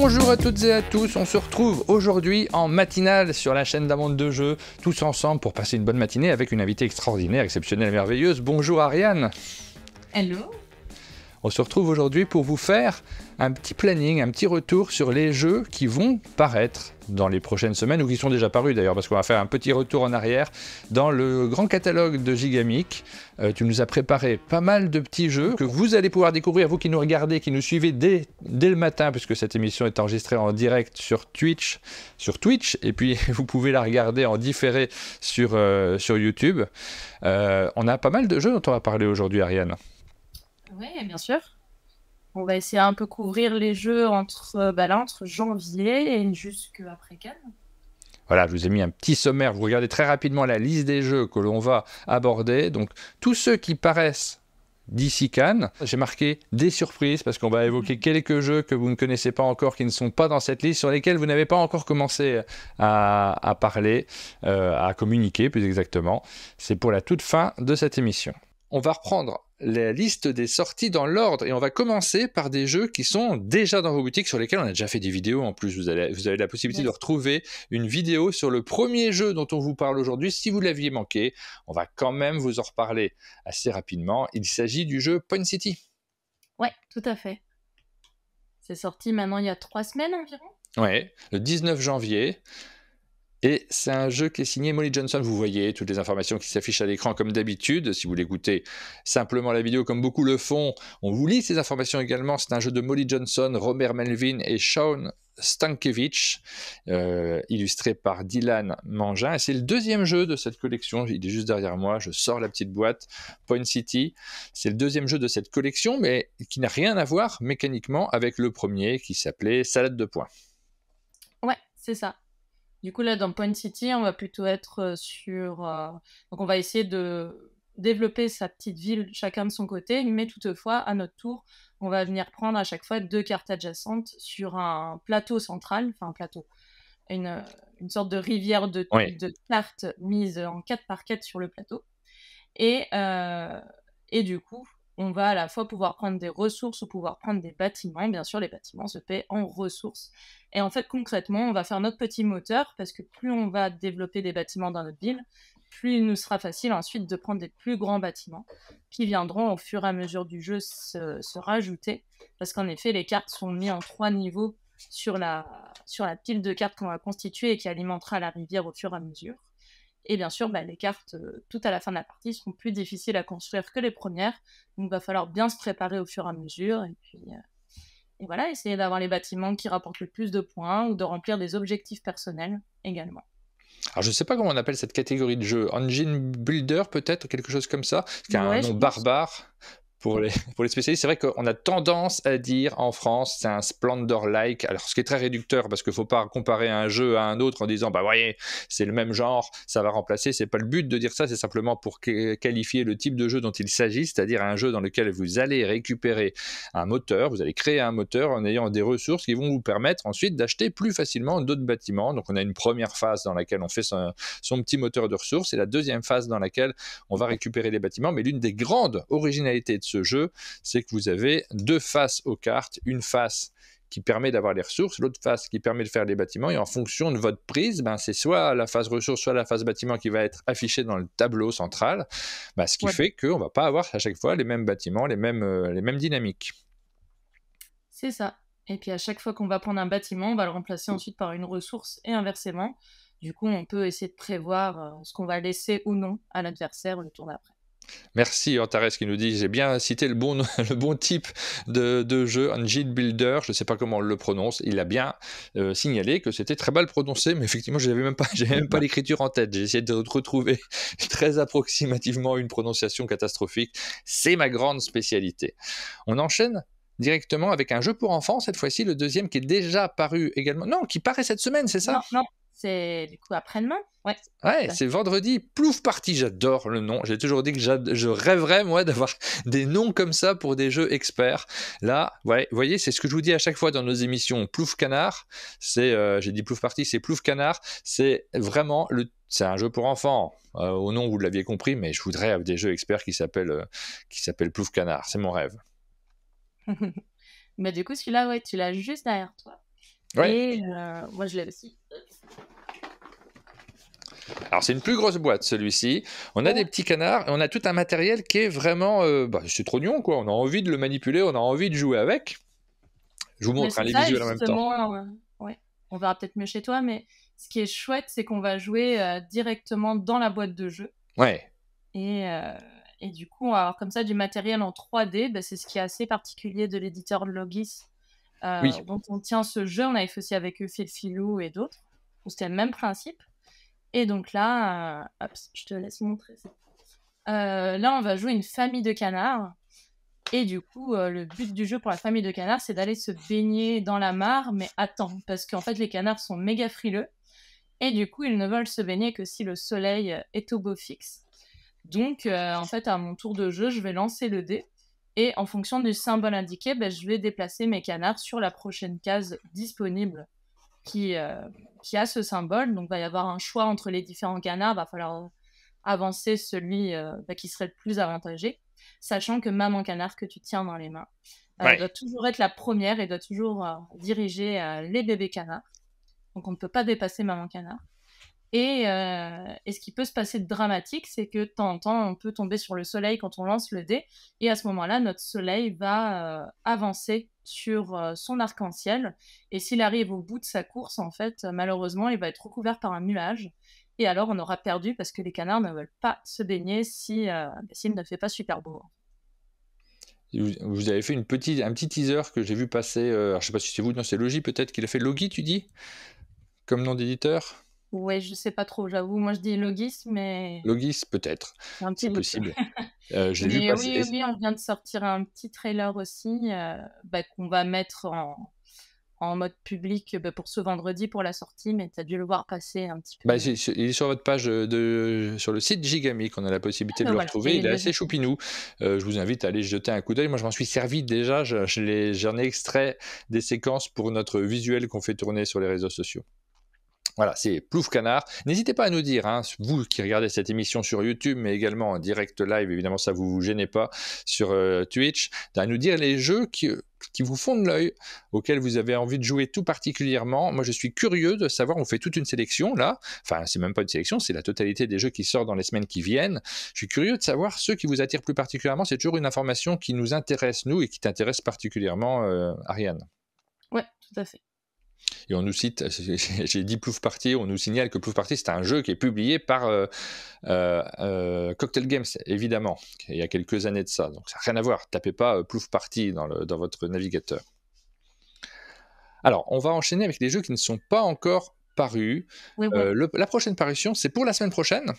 Bonjour à toutes et à tous, on se retrouve aujourd'hui en matinale sur la chaîne d'un monde de jeux, tous ensemble pour passer une bonne matinée avec une invitée extraordinaire, exceptionnelle et merveilleuse. Bonjour Ariane. Hello. On se retrouve aujourd'hui pour vous faire un petit planning, un petit retour sur les jeux qui vont paraître dans les prochaines semaines, ou qui sont déjà parus d'ailleurs, parce qu'on va faire un petit retour en arrière dans le grand catalogue de Gigamic. Tu nous as préparé pas mal de petits jeux que vous allez pouvoir découvrir, vous qui nous regardez, qui nous suivez dès le matin, puisque cette émission est enregistrée en direct sur Twitch, et puis vous pouvez la regarder en différé sur YouTube. On a pas mal de jeux dont on va parler aujourd'hui, Ariane. Oui, bien sûr. On va essayer un peu couvrir les jeux entre janvier et jusqu'après Cannes. Voilà, je vous ai mis un petit sommaire. Vous regardez très rapidement la liste des jeux que l'on va aborder. Donc, tous ceux qui paraissent d'ici Cannes, j'ai marqué des surprises parce qu'on va évoquer quelques jeux que vous ne connaissez pas encore, qui ne sont pas dans cette liste, sur lesquels vous n'avez pas encore commencé à parler, à communiquer plus exactement. C'est pour la toute fin de cette émission. On va reprendre la liste des sorties dans l'ordre et on va commencer par des jeux qui sont déjà dans vos boutiques, sur lesquels on a déjà fait des vidéos. En plus, vous avez la possibilité de retrouver une vidéo sur le premier jeu dont on vous parle aujourd'hui. Si vous l'aviez manqué, on va quand même vous en reparler assez rapidement. Il s'agit du jeu Point City. Ouais, tout à fait. C'est sorti maintenant il y a 3 semaines environ. Ouais, le 19 janvier. Et c'est un jeu qui est signé Molly Johnson. Vous voyez toutes les informations qui s'affichent à l'écran comme d'habitude. Si vous l'écoutez simplement la vidéo comme beaucoup le font, on vous lit ces informations également. C'est un jeu de Molly Johnson, Robert Melvin et Sean Stankiewicz, illustré par Dylan Mangin. Et c'est le deuxième jeu de cette collection. Il est juste derrière moi. Je sors la petite boîte. Point City. C'est le deuxième jeu de cette collection, mais qui n'a rien à voir mécaniquement avec le premier qui s'appelait Salade de points. Ouais, c'est ça. Du coup, là, dans Point City, on va plutôt être sur... Donc, on va essayer de développer sa petite ville chacun de son côté, mais toutefois, à notre tour, on va venir prendre à chaque fois 2 cartes adjacentes sur un plateau central, enfin un plateau, une sorte de rivière de cartes mise en 4x4 sur le plateau. Et du coup, on va à la fois pouvoir prendre des ressources ou pouvoir prendre des bâtiments. Bien sûr, les bâtiments se paient en ressources. Et en fait, concrètement, on va faire notre petit moteur, parce que plus on va développer des bâtiments dans notre ville, plus il nous sera facile ensuite de prendre des plus grands bâtiments qui viendront au fur et à mesure du jeu se rajouter. Parce qu'en effet, les cartes sont mises en 3 niveaux sur la pile de cartes qu'on va constituer et qui alimentera la rivière au fur et à mesure. Et bien sûr, les cartes, tout à la fin de la partie, seront plus difficiles à construire que les premières. Donc, il va falloir bien se préparer au fur et à mesure. Et puis, et voilà, essayer d'avoir les bâtiments qui rapportent le plus de points ou de remplir des objectifs personnels également. Alors, je ne sais pas comment on appelle cette catégorie de jeu. Engine Builder, peut-être, quelque chose comme ça, qui a un nom barbare. Pour les spécialistes, c'est vrai qu'on a tendance à dire en France, c'est un Splendor-like. Alors, ce qui est très réducteur, parce qu'il ne faut pas comparer un jeu à un autre en disant, bah voyez, c'est le même genre, ça va remplacer. C'est pas le but de dire ça, c'est simplement pour qualifier le type de jeu dont il s'agit, c'est-à-dire un jeu dans lequel vous allez récupérer un moteur, vous allez créer un moteur en ayant des ressources qui vont vous permettre ensuite d'acheter plus facilement d'autres bâtiments. Donc, on a une première phase dans laquelle on fait son petit moteur de ressources, et la deuxième phase dans laquelle on va récupérer les bâtiments. Mais l'une des grandes originalités de ce jeu, c'est que vous avez 2 faces aux cartes, une face qui permet d'avoir les ressources, l'autre face qui permet de faire les bâtiments, et en fonction de votre prise, c'est soit la phase ressources, soit la phase bâtiment qui va être affichée dans le tableau central, ce qui fait qu'on ne va pas avoir à chaque fois les mêmes bâtiments, les mêmes dynamiques. C'est ça. Et puis à chaque fois qu'on va prendre un bâtiment, on va le remplacer ensuite par une ressource et inversement. Du coup, on peut essayer de prévoir ce qu'on va laisser ou non à l'adversaire le tour d'après. Merci Antares qui nous dit, j'ai bien cité le bon type de jeu, Engine Builder, je ne sais pas comment on le prononce, il a bien signalé que c'était très mal prononcé, mais effectivement je n'avais même pas l'écriture en tête, j'ai essayé de retrouver très approximativement une prononciation catastrophique, c'est ma grande spécialité. On enchaîne directement avec un jeu pour enfants, cette fois-ci le deuxième qui est déjà paru également, non, qui paraît cette semaine, c'est ça ? Non. C'est du coup après-demain. Ouais, c'est vendredi. Plouf Party, j'adore le nom. J'ai toujours dit que je rêverais, moi, d'avoir des noms comme ça pour des jeux experts. Là, ouais, vous voyez, c'est ce que je vous dis à chaque fois dans nos émissions. Plouf Canard, j'ai dit Plouf Party, c'est Plouf Canard. C'est vraiment c'est un jeu pour enfants. Au nom, vous l'aviez compris, mais je voudrais des jeux experts qui s'appellent Plouf Canard. C'est mon rêve. Mais du coup, celui-là, tu l'as juste derrière toi. Ouais. Et moi, je l'ai aussi. Alors c'est une plus grosse boîte celui-ci. On a des Ouais. petits canards et on a tout un matériel qui est vraiment, c'est trop mignon quoi. On a envie de le manipuler, on a envie de jouer avec. Je vous Mais montre c'est les ça, et visuels en même temps. justement, ouais, on verra peut-être mieux chez toi, mais ce qui est chouette, c'est qu'on va jouer directement dans la boîte de jeu. Ouais. Et, euh, et du coup, on va avoir comme ça du matériel en 3D. Bah, c'est ce qui est assez particulier de l'éditeur Logis, Oui. dont on tient ce jeu. On avait fait aussi avec eux Phil Filou et d'autres. C'était le même principe. Et donc là, hop, je te laisse montrer ça. Là, on va jouer une famille de canards. Et du coup, le but du jeu pour la famille de canards, c'est d'aller se baigner dans la mare, mais attends, parce qu'en fait, les canards sont méga frileux. Et du coup, ils ne veulent se baigner que si le soleil est au beau fixe. Donc, en fait, à mon tour de jeu, je vais lancer le dé. Et en fonction du symbole indiqué, ben, je vais déplacer mes canards sur la prochaine case disponible qui, qui a ce symbole. Donc, il va y avoir un choix entre les différents canards. Il va falloir avancer celui qui serait le plus avantagé, sachant que maman canard que tu tiens dans les mains Ouais. doit toujours être la première et doit toujours diriger les bébés canards. Donc, on ne peut pas dépasser maman canard. Et ce qui peut se passer de dramatique, c'est que de temps en temps, on peut tomber sur le soleil quand on lance le dé, et à ce moment-là, notre soleil va avancer sur son arc-en-ciel, et s'il arrive au bout de sa course, en fait, malheureusement, il va être recouvert par un nuage, et alors on aura perdu parce que les canards ne veulent pas se baigner s'il ne fait pas super beau. Vous avez fait un petit teaser que j'ai vu passer, alors je sais pas si c'est vous, non c'est Logi peut-être qui l'a fait. Logi tu dis comme nom d'éditeur? Ouais, je sais pas trop, j'avoue, moi je dis Logis, mais Logis peut-être, c'est un petit c'est doute. possible. Je l'ai vu Mais passer. oui, oui, on vient de sortir un petit trailer aussi qu'on va mettre en mode public pour ce vendredi pour la sortie, mais tu as dû le voir passer un petit peu. Il est sur votre page sur le site Gigamic, on a la possibilité Ah de ben le voilà, retrouver. et Il est ben, je assez sais. choupinou. Je vous invite à aller jeter un coup d'œil. Moi, je m'en suis servi déjà. J'en ai extrait des séquences pour notre visuel qu'on fait tourner sur les réseaux sociaux. Voilà, c'est Plouf Canard. N'hésitez pas à nous dire, hein, vous qui regardez cette émission sur YouTube, mais également en direct live, évidemment, ça vous gênez pas, sur Twitch, à nous dire les jeux qui vous font de l'œil, auxquels vous avez envie de jouer tout particulièrement. Moi, je suis curieux de savoir, on fait toute une sélection là, enfin, c'est même pas une sélection, c'est la totalité des jeux qui sortent dans les semaines qui viennent. Je suis curieux de savoir ceux qui vous attirent plus particulièrement. C'est toujours une information qui nous intéresse, nous, et qui t'intéresse particulièrement, Ariane. Ouais, tout à fait. Et on nous cite, j'ai dit Plouf Party, on nous signale que Plouf Party, c'est un jeu qui est publié par Cocktail Games, évidemment, il y a quelques années de ça. Donc ça n'a rien à voir, tapez pas Plouf Party dans votre navigateur. Alors, on va enchaîner avec les jeux qui ne sont pas encore parus. Oui, ouais. La prochaine parution, c'est pour la semaine prochaine.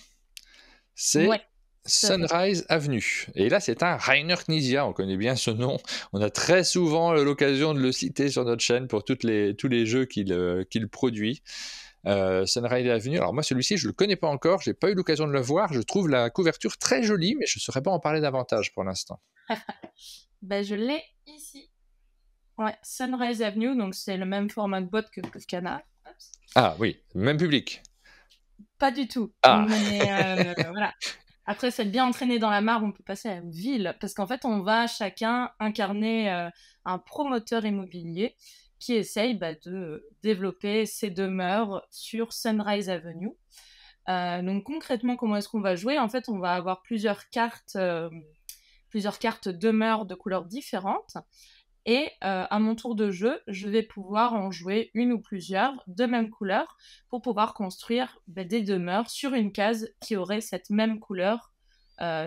C'est Ouais, tout à fait. Sunrise Avenue. Et là, c'est un Rainer Knizia, on connaît bien ce nom. On a très souvent l'occasion de le citer sur notre chaîne pour tous les jeux qu'il produit. Sunrise Avenue. Alors moi, celui-ci, je ne le connais pas encore, je n'ai pas eu l'occasion de le voir. Je trouve la couverture très jolie, mais je ne saurais pas en parler davantage pour l'instant. Ben, je l'ai ici. Ouais, Sunrise Avenue, donc c'est le même format de boîte que Canard. Ah oui, même public. Pas du tout. Ah. Mais voilà. Après, c'est bien entraîné dans la mare, on peut passer à la ville, parce qu'en fait, on va chacun incarner un promoteur immobilier qui essaye de développer ses demeures sur Sunrise Avenue. Donc concrètement, comment est-ce qu'on va jouer? En fait, on va avoir plusieurs cartes demeures de couleurs différentes. Et à mon tour de jeu, je vais pouvoir en jouer une ou plusieurs de même couleur pour pouvoir construire des demeures sur une case qui aurait cette même couleur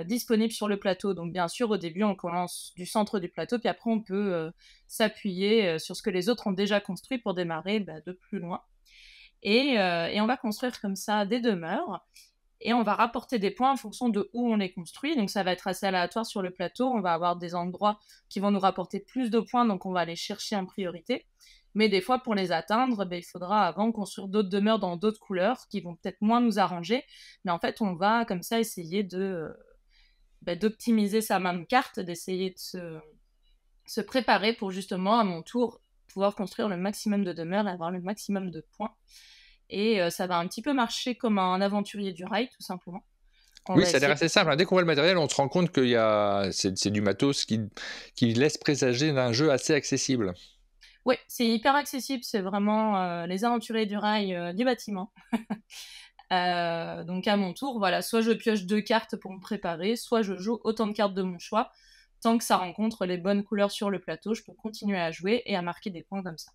disponible sur le plateau. Donc bien sûr, au début, on commence du centre du plateau, puis après, on peut s'appuyer sur ce que les autres ont déjà construit pour démarrer de plus loin. Et on va construire comme ça des demeures. Et on va rapporter des points en fonction de où on les construit. Donc ça va être assez aléatoire sur le plateau. On va avoir des endroits qui vont nous rapporter plus de points, donc on va les chercher en priorité. Mais des fois, pour les atteindre, il faudra avant construire d'autres demeures dans d'autres couleurs qui vont peut-être moins nous arranger. Mais en fait, on va comme ça essayer d'optimiser sa main de carte, d'essayer de se préparer pour justement, à mon tour, pouvoir construire le maximum de demeures et avoir le maximum de points. Et ça va un petit peu marcher comme un aventurier du rail, tout simplement. Oui, ça a l'air assez simple. Dès qu'on voit le matériel, on se rend compte que c'est du matos qui laisse présager d'un jeu assez accessible. Ouais, c'est hyper accessible, c'est vraiment les aventuriers du rail du bâtiment. Donc à mon tour, voilà, soit je pioche 2 cartes pour me préparer, soit je joue autant de cartes de mon choix. Tant que ça rencontre les bonnes couleurs sur le plateau, je peux continuer à jouer et à marquer des points comme ça.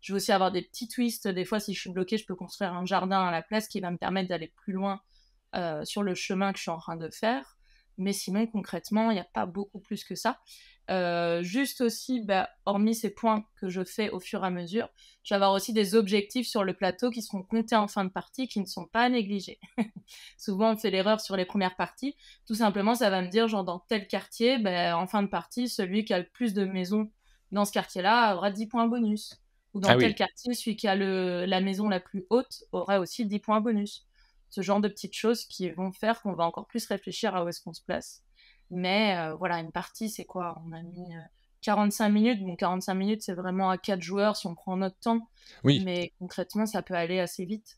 Je vais aussi avoir des petits twists. Des fois, si je suis bloquée, je peux construire un jardin à la place qui va me permettre d'aller plus loin sur le chemin que je suis en train de faire. Mais sinon, concrètement, il n'y a pas beaucoup plus que ça. Juste aussi, hormis ces points que je fais au fur et à mesure, je vais avoir aussi des objectifs sur le plateau qui seront comptés en fin de partie, qui ne sont pas négligés. Souvent, on fait l'erreur sur les premières parties. Tout simplement, ça va me dire, genre, dans tel quartier, en fin de partie, celui qui a le plus de maisons dans ce quartier-là aura 10 points bonus. Ou dans tel quartier, celui qui a la maison la plus haute aura aussi 10 points bonus. Ce genre de petites choses qui vont faire qu'on va encore plus réfléchir à où est-ce qu'on se place. Mais voilà, une partie, c'est quoi? On a mis 45 minutes. Bon, 45 minutes, c'est vraiment à 4 joueurs si on prend notre temps. Oui. Mais concrètement, ça peut aller assez vite.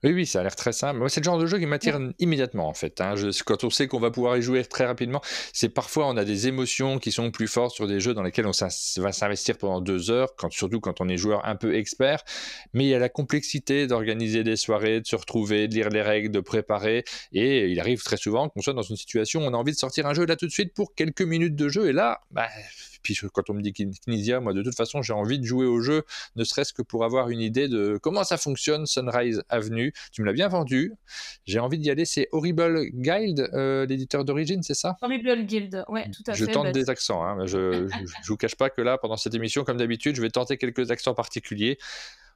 Oui, ça a l'air très simple. Moi, c'est le genre de jeu qui m'attire immédiatement, en fait. Quand on sait qu'on va pouvoir y jouer très rapidement, c'est parfois on a des émotions qui sont plus fortes sur des jeux dans lesquels on va s'investir pendant 2 heures, surtout quand on est joueur un peu expert. Mais il y a la complexité d'organiser des soirées, de se retrouver, de lire les règles, de préparer. Et il arrive très souvent qu'on soit dans une situation où on a envie de sortir un jeu là tout de suite pour quelques minutes de jeu. Et là, puis quand on me dit Knizia, moi de toute façon j'ai envie de jouer au jeu, ne serait-ce que pour avoir une idée de comment ça fonctionne, Sunrise Avenue. Tu me l'as bien vendu, j'ai envie d'y aller. C'est Horrible Guild, l'éditeur d'origine, c'est ça? Horrible Guild, ouais, tout à fait. Je tente des accents, hein. Je vous cache pas que là, pendant cette émission, comme d'habitude, je vais tenter quelques accents particuliers.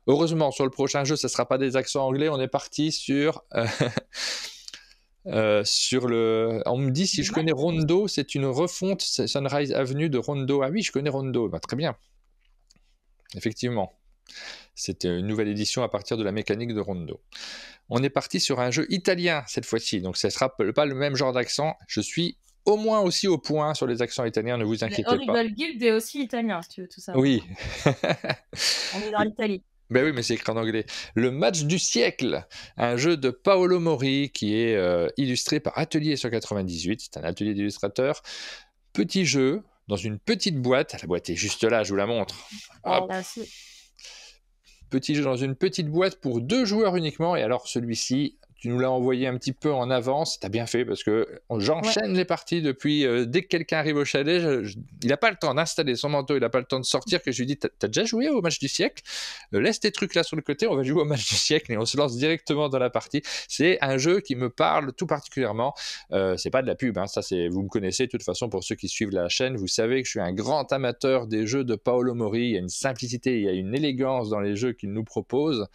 Heureusement, sur le prochain jeu, ça ne sera pas des accents anglais, on est parti sur... On me dit si je connais Rondo, c'est une refonte Sunrise Avenue de Rondo. Ah oui, je connais Rondo, très bien. Effectivement, c'était une nouvelle édition à partir de la mécanique de Rondo. On est parti sur un jeu italien cette fois-ci, donc ça ne sera pas le même genre d'accent. Je suis au moins aussi au point sur les accents italiens, ne vous inquiétez pas. Horrible Guild est aussi italien, si tu veux tout savoir. Oui. On est dans l'Italie. Ben oui, mais c'est écrit en anglais. Le match du siècle, un jeu de Paolo Mori qui est illustré par Atelier 198. C'est un atelier d'illustrateurs. Petit jeu dans une petite boîte. La boîte est juste là, je vous la montre. Hop. Petit jeu dans une petite boîte pour 2 joueurs uniquement. Et alors celui-ci, tu nous l'as envoyé un petit peu en avance. T'as bien fait parce que j'enchaîne les parties depuis dès que quelqu'un arrive au chalet. Il n'a pas le temps d'installer son manteau, il n'a pas le temps de sortir, que je lui dis t'as déjà joué au match du siècle? Laisse tes trucs là sur le côté, on va jouer au match du siècle et on se lance directement dans la partie. C'est un jeu qui me parle tout particulièrement. C'est pas de la pub, hein, ça vous me connaissez de toute façon pour ceux qui suivent la chaîne. Vous savez que je suis un grand amateur des jeux de Paolo Mori. Il y a une simplicité, il y a une élégance dans les jeux qu'il nous propose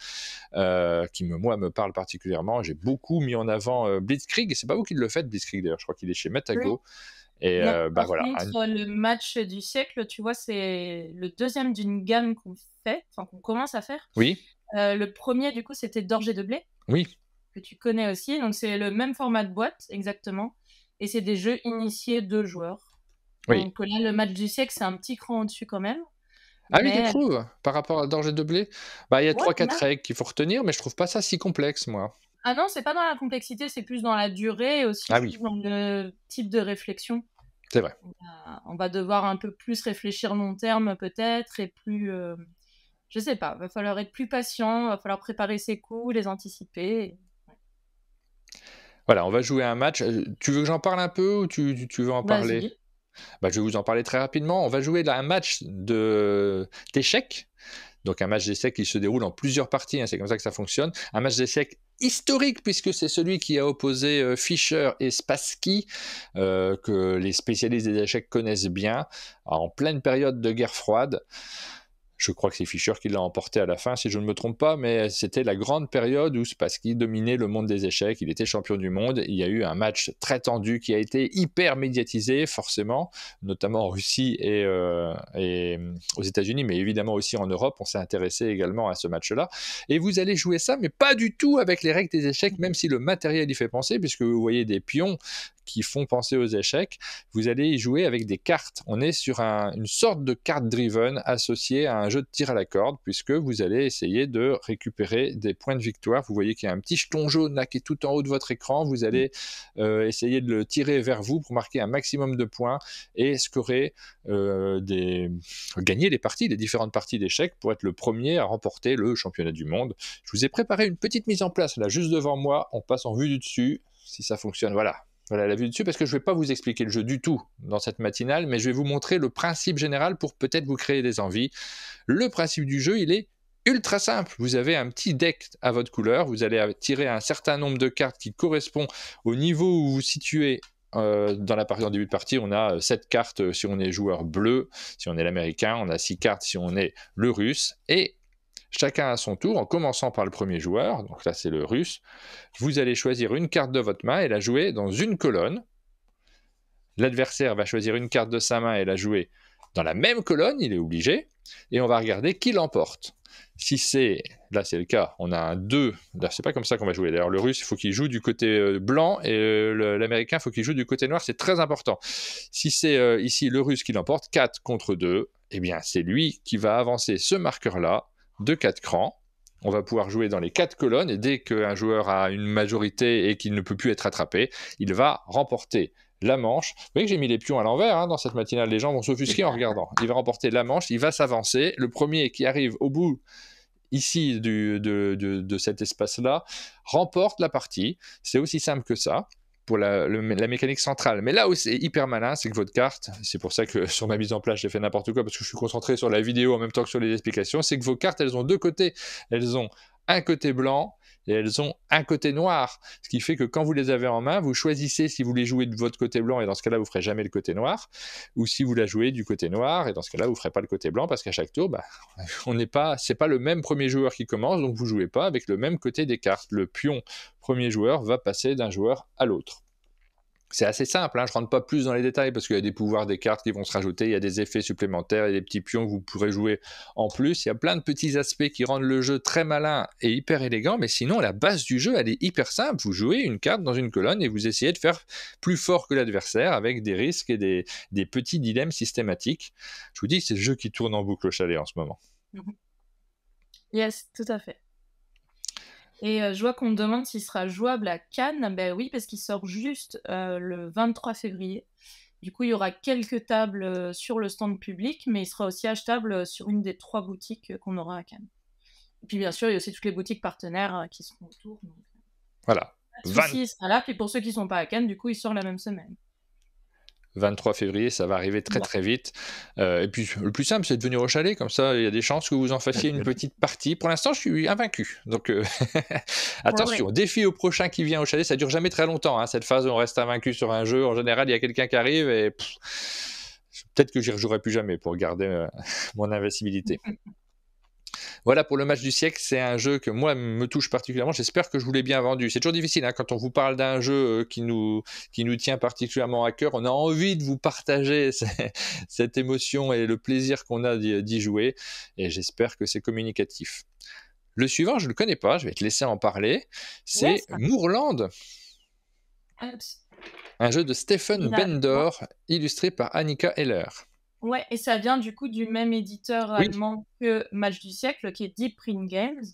qui moi me parle particulièrement. J'ai beaucoup mis en avant Blitzkrieg, et c'est pas vous qui le faites, Blitzkrieg d'ailleurs, je crois qu'il est chez Metago. Et par contre, le match du siècle, tu vois, c'est le deuxième d'une gamme qu'on commence à faire. Oui. Le premier, du coup, c'était d'Orgé de Blé. Oui. Que tu connais aussi. Donc, c'est le même format de boîte, exactement. Et c'est des jeux initiés 2 joueurs. Oui. Donc là, le match du siècle, c'est un petit cran au-dessus quand même. Ah oui, tu trouves? Par rapport à D'Orgé de Blé? Il y a 3-4 règles qu'il faut retenir, mais je trouve pas ça si complexe, moi. Ah non, c'est pas dans la complexité, c'est plus dans la durée et aussi dans le type de réflexion. C'est vrai. On va devoir un peu plus réfléchir long terme peut-être et plus... je sais pas, va falloir être plus patient, va falloir préparer ses coups, les anticiper. Voilà, on va jouer un match. Tu veux que j'en parle un peu ou tu veux en parler? Je vais vous en parler très rapidement. On va jouer là un match d'échecs. Donc un match d'échecs qui se déroule en plusieurs parties, hein, c'est comme ça que ça fonctionne. Un match d'échecs historique puisque c'est celui qui a opposé Fischer et Spassky, que les spécialistes des échecs connaissent bien, en pleine période de guerre froide. Je crois que c'est Fischer qui l'a emporté à la fin, si je ne me trompe pas, mais c'était la grande période où Spassky dominait le monde des échecs, il était champion du monde. Il y a eu un match très tendu qui a été hyper médiatisé, forcément, notamment en Russie et aux États-Unis, mais évidemment aussi en Europe. On s'est intéressé également à ce match-là. Et vous allez jouer ça, mais pas du tout avec les règles des échecs, même si le matériel y fait penser, puisque vous voyez des pions qui font penser aux échecs. Vous allez y jouer avec des cartes. On est sur une sorte de carte driven associée à un jeu de tir à la corde, puisque vous allez essayer de récupérer des points de victoire. Vous voyez qu'il y a un petit jeton jaune là qui est tout en haut de votre écran. Vous allez essayer de le tirer vers vous pour marquer un maximum de points et scorer gagner les différentes parties d'échecs pour être le premier à remporter le championnat du monde. Je vous ai préparé une petite mise en place là juste devant moi. On passe en vue du dessus si ça fonctionne. Voilà la vue du dessus, parce que je ne vais pas vous expliquer le jeu du tout dans cette matinale, mais je vais vous montrer le principe général pour peut-être vous créer des envies. Le principe du jeu, il est ultra simple. Vous avez un petit deck à votre couleur, vous allez tirer un certain nombre de cartes qui correspond au niveau où vous vous situez. Dans la partie en début de partie, on a 7 cartes si on est joueur bleu, si on est l'américain, on a 6 cartes si on est le russe, et chacun à son tour, en commençant par le premier joueur, donc là c'est le russe, vous allez choisir une carte de votre main et la jouer dans une colonne. L'adversaire va choisir une carte de sa main et la jouer dans la même colonne, il est obligé, et on va regarder qui l'emporte. Si là c'est le cas, on a un 2, là c'est pas comme ça qu'on va jouer. D'ailleurs le russe, il faut qu'il joue du côté blanc et l'américain, il faut qu'il joue du côté noir, c'est très important. Si c'est ici le russe qui l'emporte, 4 contre 2, eh bien c'est lui qui va avancer ce marqueur-là de 4 crans. On va pouvoir jouer dans les 4 colonnes et dès qu'un joueur a une majorité et qu'il ne peut plus être attrapé, il va remporter la manche. Vous voyez que j'ai mis les pions à l'envers dans cette matinale, les gens vont s'offusquer en regardant. Il va remporter la manche, il va s'avancer. Le premier qui arrive au bout ici de cet espace-là remporte la partie. C'est aussi simple que ça pour la mécanique centrale. Mais là où c'est hyper malin, c'est que votre carte, c'est pour ça que sur ma mise en place, j'ai fait n'importe quoi, parce que je suis concentré sur la vidéo en même temps que sur les explications, c'est que vos cartes, elles ont 2 côtés. Elles ont un côté blanc et elles ont un côté noir. Ce qui fait que quand vous les avez en main, vous choisissez si vous les jouez de votre côté blanc, et dans ce cas-là, vous ne ferez jamais le côté noir, ou si vous la jouez du côté noir, et dans ce cas-là, vous ne ferez pas le côté blanc, parce qu'à chaque tour, c'est pas le même premier joueur qui commence, donc vous ne jouez pas avec le même côté des cartes. Le pion premier joueur va passer d'un joueur à l'autre. C'est assez simple, je ne rentre pas plus dans les détails parce qu'il y a des pouvoirs des cartes qui vont se rajouter, il y a des effets supplémentaires, il y a des petits pions que vous pourrez jouer en plus, il y a plein de petits aspects qui rendent le jeu très malin et hyper élégant, mais sinon la base du jeu elle est hyper simple, vous jouez une carte dans une colonne et vous essayez de faire plus fort que l'adversaire avec des risques et des petits dilemmes systématiques. Je vous dis, c'est le jeu qui tourne en boucle au chalet en ce moment. Yes, tout à fait. Et je vois qu'on me demande s'il sera jouable à Cannes. Ben oui, parce qu'il sort juste le 23 février. Du coup, il y aura quelques tables sur le stand public, mais il sera aussi achetable sur une des 3 boutiques qu'on aura à Cannes. Et puis bien sûr, il y a aussi toutes les boutiques partenaires qui seront autour. Donc... Voilà. Il sera là. Puis pour ceux qui ne sont pas à Cannes, du coup, il sort la même semaine. 23 février, ça va arriver très très vite. Et puis le plus simple, c'est de venir au chalet, comme ça il y a des chances que vous en fassiez une petite partie. Pour l'instant, je suis invaincu. Donc attention, défi au prochain qui vient au chalet, ça dure jamais très longtemps. Cette phase où on reste invaincu sur un jeu, en général, il y a quelqu'un qui arrive et peut-être que j'y rejouerai plus jamais pour garder mon invincibilité. Voilà pour le match du siècle, c'est un jeu que moi me touche particulièrement, j'espère que je vous l'ai bien vendu. C'est toujours difficile quand on vous parle d'un jeu qui nous tient particulièrement à cœur, on a envie de vous partager cette émotion et le plaisir qu'on a d'y jouer, et j'espère que c'est communicatif. Le suivant, je ne le connais pas, je vais te laisser en parler, c'est Moorland. Un jeu de Stephen Bendor, illustré par Annika Heller. Ouais, et ça vient du coup du même éditeur allemand que Match du siècle, qui est Deep Print Games.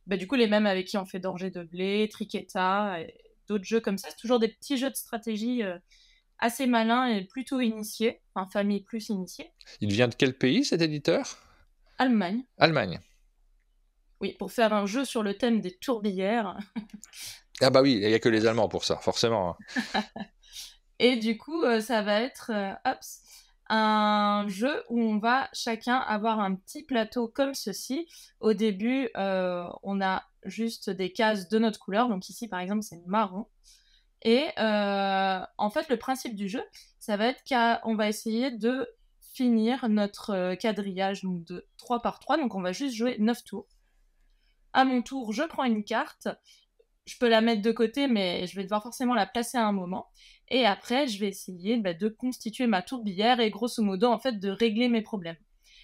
Du coup, les mêmes avec qui on fait Danger de blé, Triqueta, et d'autres jeux comme ça. C'est toujours des petits jeux de stratégie assez malins et plutôt initiés, enfin famille plus initiée. Il vient de quel pays cet éditeur ? Allemagne. Allemagne. Oui, pour faire un jeu sur le thème des tourbières. Ah bah oui, il n'y a que les Allemands pour ça, forcément. Et du coup, ça va être un jeu où on va chacun avoir un petit plateau comme ceci. Au début, on a juste des cases de notre couleur. Donc ici, par exemple, c'est marron. Et en fait, le principe du jeu, ça va être qu'on va essayer de finir notre quadrillage donc de 3 par 3. Donc on va juste jouer 9 tours. À mon tour, je prends une carte. Je peux la mettre de côté, mais je vais devoir forcément la placer à un moment. Et après, je vais essayer de constituer ma tourbière et grosso modo, en fait, de régler mes problèmes.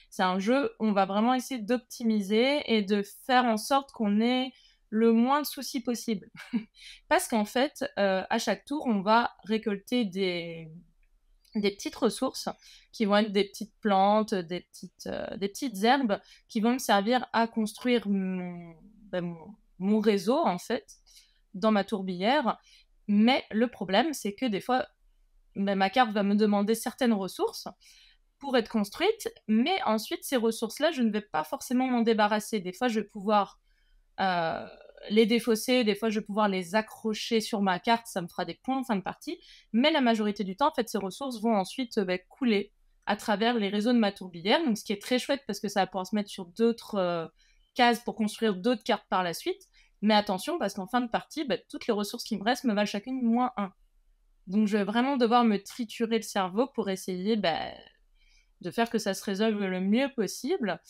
C'est un jeu où on va vraiment essayer d'optimiser et de faire en sorte qu'on ait le moins de soucis possible. Parce qu'en fait, à chaque tour, on va récolter des petites ressources qui vont être des petites plantes, des petites herbes qui vont me servir à construire mon réseau, en fait, dans ma tourbière. Mais le problème, c'est que des fois, ma carte va me demander certaines ressources pour être construite, mais ensuite, ces ressources-là, je ne vais pas forcément m'en débarrasser. Des fois, je vais pouvoir les défausser, des fois, je vais pouvoir les accrocher sur ma carte, ça me fera des points en fin de partie, mais la majorité du temps, en fait, ces ressources vont ensuite couler à travers les réseaux de ma tourbière, donc ce qui est très chouette parce que ça va pouvoir se mettre sur d'autres cases pour construire d'autres cartes par la suite, mais attention, parce qu'en fin de partie, toutes les ressources qui me restent me valent chacune -1. Donc je vais vraiment devoir me triturer le cerveau pour essayer de faire que ça se résolve le mieux possible.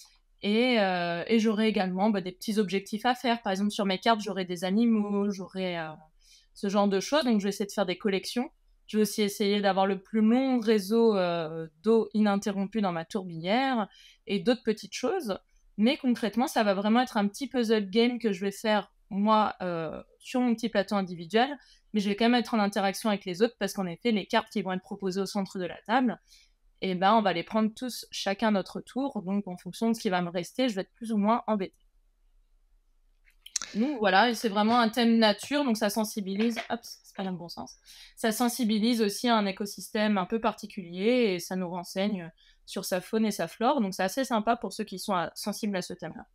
Et j'aurai également des petits objectifs à faire. Par exemple, sur mes cartes, j'aurai des animaux, j'aurai ce genre de choses. Donc, je vais essayer de faire des collections. Je vais aussi essayer d'avoir le plus long réseau d'eau ininterrompu dans ma tourbière et d'autres petites choses. Mais concrètement, ça va vraiment être un petit puzzle game que je vais faire, moi, sur mon petit plateau individuel. Mais je vais quand même être en interaction avec les autres parce qu'en effet, les cartes qui vont être proposées au centre de la table, et on va les prendre tous chacun notre tour. Donc, en fonction de ce qui va me rester, je vais être plus ou moins embêtée. Donc, voilà, et c'est vraiment un thème nature, donc ça sensibilise... Hop, c'est pas dans le bon sens. Ça sensibilise aussi à un écosystème un peu particulier et ça nous renseigne sur sa faune et sa flore. Donc, c'est assez sympa pour ceux qui sont sensibles à ce thème-là.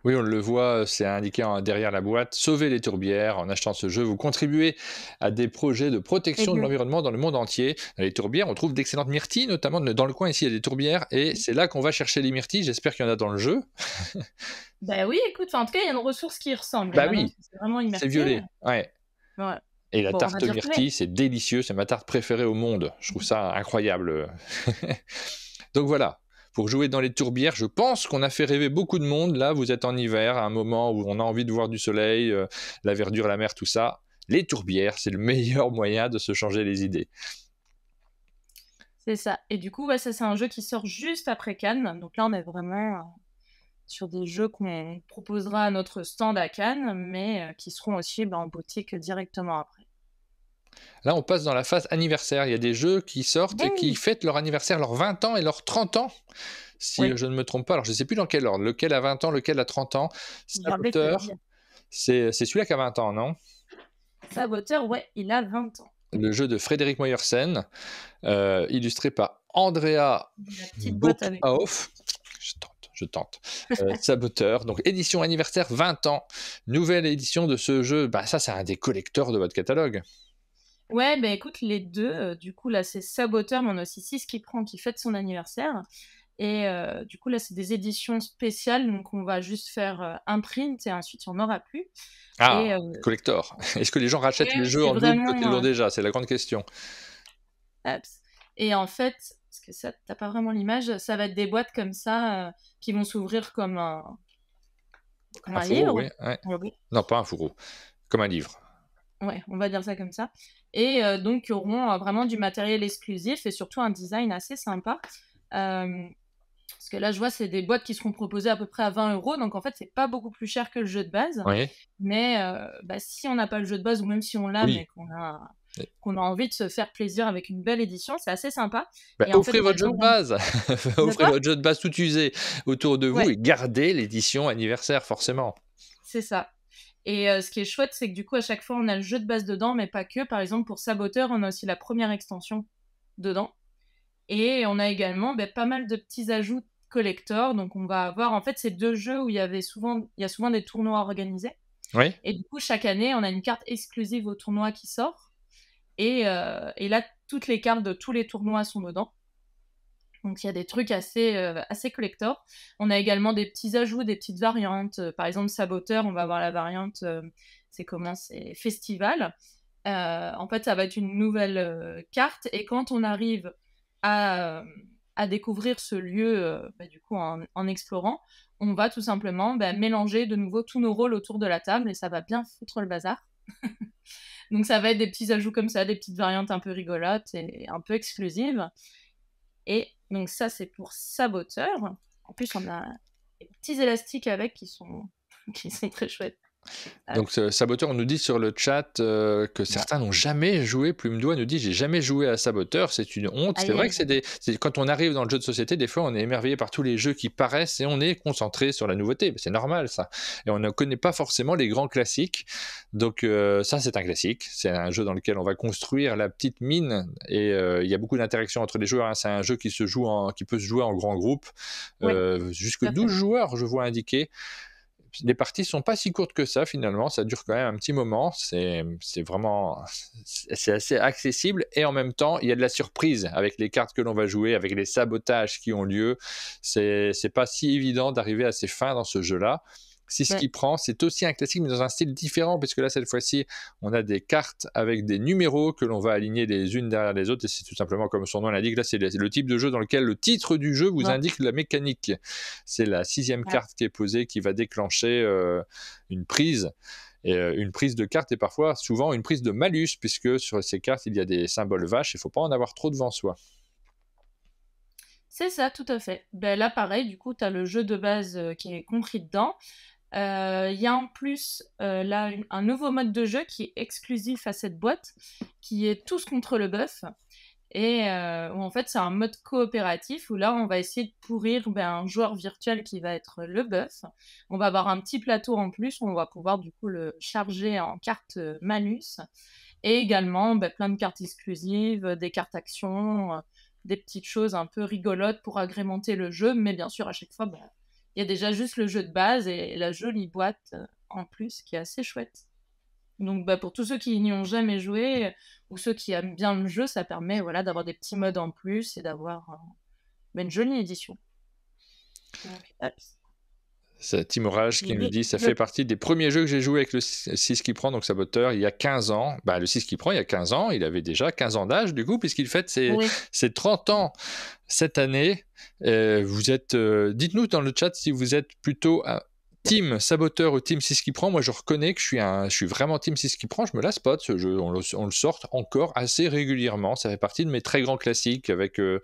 Oui, on le voit, c'est indiqué derrière la boîte. Sauvez les tourbières. En achetant ce jeu, vous contribuez à des projets de protection de l'environnement dans le monde entier. Dans les tourbières, on trouve d'excellentes myrtilles, notamment dans le coin ici, il y a des tourbières, et c'est là qu'on va chercher les myrtilles. J'espère qu'il y en a dans le jeu. Oui, écoute, en tout cas, il y a une ressource qui y ressemble. Bah oui, c'est vraiment une c'est myrtille. violet, ouais. Ouais. Et la tarte myrtille, c'est délicieux, c'est ma tarte préférée au monde. Je trouve ça incroyable. Donc voilà. Pour jouer dans les tourbières, je pense qu'on a fait rêver beaucoup de monde. Là, vous êtes en hiver, à un moment où on a envie de voir du soleil, la verdure, la mer, tout ça. Les tourbières, c'est le meilleur moyen de se changer les idées. C'est ça. Et du coup, ça, c'est un jeu qui sort juste après Cannes. Donc là, on est vraiment sur des jeux qu'on proposera à notre stand à Cannes, mais qui seront aussi en boutique directement après. Là, on passe dans la phase anniversaire. Il y a des jeux qui sortent et qui fêtent leur anniversaire, leurs 20 ans et leurs 30 ans, si je ne me trompe pas. Alors, je ne sais plus dans quel ordre. Lequel a 20 ans, lequel a 30 ans. Saboteur, c'est celui-là qui a 20 ans, non? Saboteur, ouais, il a 20 ans. Le jeu de Frédéric Moyersen, illustré par Andrea Bockhoff. Je tente. Saboteur, donc édition anniversaire 20 ans. Nouvelle édition de ce jeu. Ça, c'est un des collecteurs de votre catalogue. Ouais, écoute, les deux, du coup, là, c'est Saboteur, mais on a aussi Six qui fête son anniversaire. Et du coup, là, c'est des éditions spéciales, donc on va juste faire un print et ensuite, il n'y en aura plus. Ah, collector. Est-ce que les gens rachètent les jeux en double quand ils l'ont déjà? C'est la grande question. Et en fait, parce que ça, t'as pas vraiment l'image, ça va être des boîtes comme ça qui vont s'ouvrir comme un fourreau, livre. Oui, ouais. Non, pas un fourreau, comme un livre. Ouais, on va dire ça comme ça. Et donc, ils auront vraiment du matériel exclusif et surtout un design assez sympa. Parce que là, je vois, c'est des boîtes qui seront proposées à peu près à 20 €. Donc, en fait, c'est pas beaucoup plus cher que le jeu de base. Oui. Mais si on n'a pas le jeu de base, ou même si on l'a, mais qu'on a envie de se faire plaisir avec une belle édition, c'est assez sympa. Et offrez votre jeu de base. Offrez votre jeu de base tout usé autour de vous et gardez l'édition anniversaire, forcément. C'est ça. Et ce qui est chouette, c'est que du coup, à chaque fois, on a le jeu de base dedans, mais pas que. Par exemple, pour Saboteur, on a aussi la première extension dedans. Et on a également pas mal de petits ajouts collector. Donc, on va avoir, en fait, ces deux jeux où il y a souvent des tournois organisés. Oui. Et du coup, chaque année, on a une carte exclusive au tournoi qui sort. Et là, toutes les cartes de tous les tournois sont dedans. Donc, il y a des trucs assez collector. On a également des petits ajouts, des petites variantes. Par exemple, Saboteur, on va avoir la variante, c'est Festival. En fait, ça va être une nouvelle carte. Et quand on arrive à découvrir ce lieu, du coup, en explorant, on va tout simplement mélanger de nouveau tous nos rôles autour de la table et ça va bien foutre le bazar. Donc, ça va être des petits ajouts comme ça, des petites variantes un peu rigolotes et un peu exclusives. Et donc ça, c'est pour Saboteur. En plus, on a des petits élastiques avec qui sont très chouettes. Donc, Saboteur, on nous dit sur le chat que certains n'ont jamais joué. Plume-Doigt nous dit j'ai jamais joué à Saboteur, c'est une honte. C'est vrai que quand on arrive dans le jeu de société, des fois on est émerveillé par tous les jeux qui paraissent et on est concentré sur la nouveauté. C'est normal ça. Et on ne connaît pas forcément les grands classiques. Donc ça, c'est un classique. C'est un jeu dans lequel on va construire la petite mine et il y a beaucoup d'interactions entre les joueurs. Hein. C'est un jeu qui peut se jouer en grand groupe, jusque 12 joueurs, je vois indiqué. Les parties sont pas si courtes que ça finalement, ça dure quand même un petit moment, c'est assez accessible et en même temps il y a de la surprise avec les cartes que l'on va jouer, avec les sabotages qui ont lieu, c'est pas si évident d'arriver à ses fins dans ce jeu-là. Si ce qui prend, c'est aussi un classique mais dans un style différent puisque là cette fois-ci on a des cartes avec des numéros que l'on va aligner les unes derrière les autres et c'est tout simplement comme son nom l'indique, là c'est le type de jeu dans lequel le titre du jeu vous indique la mécanique. C'est la 6e carte qui est posée qui va déclencher une prise. Et une prise de carte est parfois souvent une prise de malus puisque sur ces cartes il y a des symboles vaches, il ne faut pas en avoir trop devant soi. C'est ça, tout à fait. Ben là pareil, du coup tu as le jeu de base qui est compris dedans. Il y a en plus là un nouveau mode de jeu qui est exclusif à cette boîte, qui est tous contre le bœuf. Et où en fait c'est un mode coopératif où là on va essayer de pourrir un joueur virtuel qui va être le bœuf. On va avoir un petit plateau en plus où on va pouvoir du coup le charger en cartes malus. Et également plein de cartes exclusives, des cartes actions, des petites choses un peu rigolotes pour agrémenter le jeu. Mais bien sûr à chaque fois il y a déjà juste le jeu de base et la jolie boîte en plus qui est assez chouette. Donc pour tous ceux qui n'y ont jamais joué ou ceux qui aiment bien le jeu, ça permet d'avoir des petits modes en plus et d'avoir une jolie édition. Donc, c'est Timorage qui nous dit ça fait partie des premiers jeux que j'ai joué avec le 6 qui prend, donc Saboteur, il y a 15 ans. Le 6 qui prend, il y a 15 ans, il avait déjà 15 ans d'âge du coup, puisqu'il fête ses 30 ans cette année. Vous êtes, dites-nous dans le chat si vous êtes plutôt Team Saboteur ou Team 6 qui prend. Moi je reconnais que je suis vraiment Team 6 qui prend, je me lasse pas de ce jeu, on le sort encore assez régulièrement, ça fait partie de mes très grands classiques avec le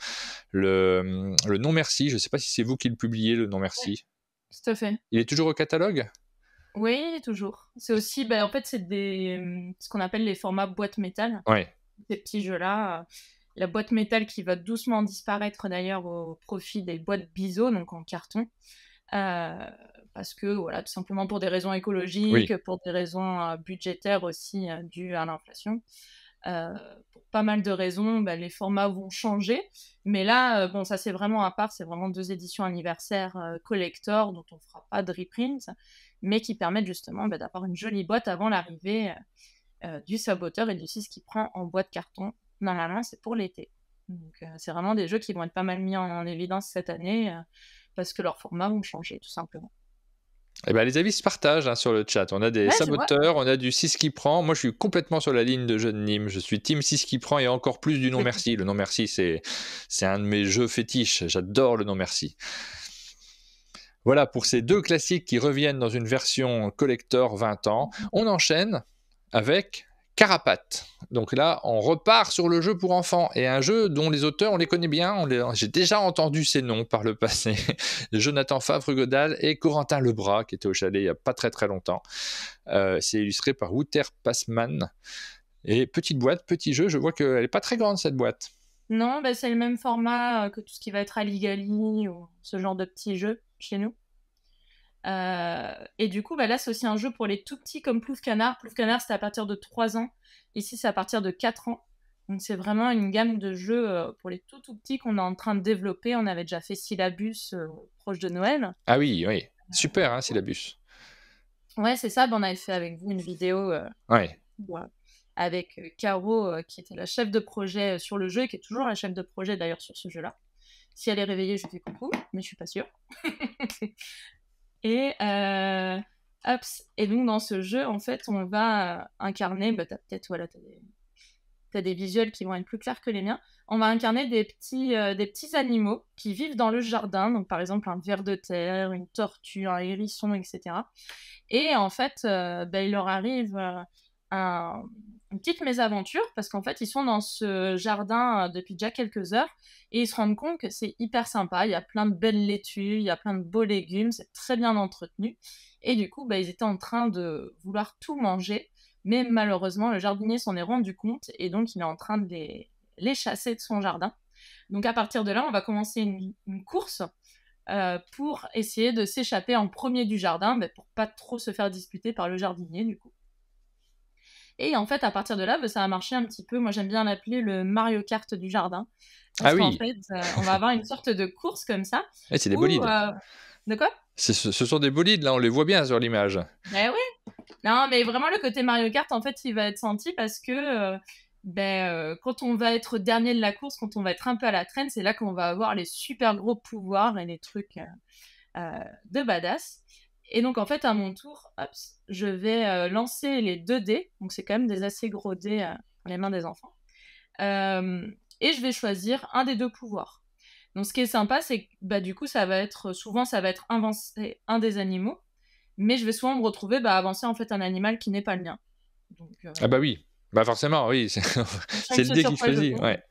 non merci, je sais pas si c'est vous qui le publiez le non merci. Tout à fait. Il est toujours au catalogue ? Oui, toujours. C'est aussi, en fait, c'est ce qu'on appelle les formats boîte métal. Ouais. Ces petits jeux-là. La boîte métal qui va doucement disparaître d'ailleurs au profit des boîtes biseau, donc en carton. Parce que, tout simplement pour des raisons écologiques, pour des raisons budgétaires aussi dues à l'inflation. Pour pas mal de raisons, les formats vont changer. Mais là, ça c'est vraiment à part, c'est vraiment 2 éditions anniversaires collector dont on fera pas de reprint, mais qui permettent justement d'avoir une jolie boîte avant l'arrivée du Saboteur et du 6 qui prend en boîte carton. Normalement, c'est pour l'été. Donc c'est vraiment des jeux qui vont être pas mal mis en évidence cette année parce que leurs formats vont changer tout simplement. Les avis se partagent sur le chat. On a des saboteurs, on a du 6 qui prend. Moi, je suis complètement sur la ligne de jeu de Nîmes. Je suis team 6 qui prend et encore plus du non-merci. Le non-merci, c'est un de mes jeux fétiches. J'adore le non-merci. Voilà pour ces 2 classiques qui reviennent dans une version collector 20 ans. On enchaîne avec Carapace. Donc là, on repart sur le jeu pour enfants et un jeu dont les auteurs, on les connaît bien. J'ai déjà entendu ces noms par le passé. Jonathan Favre-Godal et Corentin Lebras, qui étaient au chalet il n'y a pas très très longtemps. C'est illustré par Wouter Passmann. Et petite boîte, petit jeu, je vois qu'elle n'est pas très grande cette boîte. Non, c'est le même format que tout ce qui va être Aligali ou ce genre de petits jeux chez nous. Et du coup, là, c'est aussi un jeu pour les tout petits comme Plouf Canard. Plouf Canard, c'est à partir de 3 ans. Ici, c'est à partir de 4 ans. Donc, c'est vraiment une gamme de jeux pour les tout petits qu'on est en train de développer. On avait déjà fait Syllabus proche de Noël. Ah oui. Super, Syllabus. Ouais, c'est ça. On avait fait avec vous une vidéo avec Caro, qui était la chef de projet sur le jeu et qui est toujours la chef de projet d'ailleurs sur ce jeu-là. Si elle est réveillée, je fais coucou, mais je suis pas sûre. Et donc dans ce jeu, en fait, on va incarner, t'as des visuels qui vont être plus clairs que les miens. On va incarner des petits animaux qui vivent dans le jardin, donc par exemple un ver de terre, une tortue, un hérisson, etc. Et en fait, il leur arrive une petite mésaventure parce qu'en fait, ils sont dans ce jardin depuis déjà quelques heures et ils se rendent compte que c'est hyper sympa. Il y a plein de belles laitues, il y a plein de beaux légumes, c'est très bien entretenu. Et du coup, ils étaient en train de vouloir tout manger, mais malheureusement, le jardinier s'en est rendu compte et donc il est en train de les chasser de son jardin. Donc à partir de là, on va commencer une course pour essayer de s'échapper en premier du jardin, pour pas trop se faire disputer par le jardinier du coup. Et en fait, à partir de là, ça a marché un petit peu. Moi, j'aime bien l'appeler le Mario Kart du jardin. Parce qu'en fait, on va avoir une sorte de course comme ça. C'est des bolides. De quoi? Ce sont des bolides, là, on les voit bien sur l'image. Ben oui. Non, mais vraiment, le côté Mario Kart, en fait, il va être senti parce que quand on va être dernier de la course, quand on va être un peu à la traîne, c'est là qu'on va avoir les super gros pouvoirs et les trucs de badass. Et donc, en fait, à mon tour, je vais lancer les 2 dés. Donc, c'est quand même des assez gros dés dans les mains des enfants. Et je vais choisir un des 2 pouvoirs. Donc, ce qui est sympa, c'est que du coup, souvent, ça va être avancer un des animaux. Mais je vais souvent me retrouver avancer en fait un animal qui n'est pas le mien. Donc, Ah bah oui, forcément, oui, c'est le dé qui choisit. Ouais.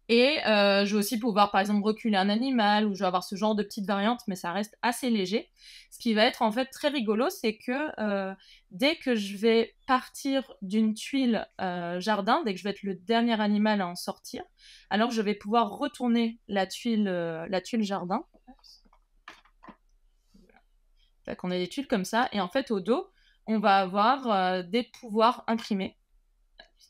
Et je vais aussi pouvoir, par exemple, reculer un animal, ou je vais avoir ce genre de petites variantes, mais ça reste assez léger. Ce qui va être en fait très rigolo, c'est que dès que je vais partir d'une tuile jardin, dès que je vais être le dernier animal à en sortir, alors je vais pouvoir retourner la tuile jardin. Fait qu'on a des tuiles comme ça, et en fait au dos, on va avoir des pouvoirs imprimés.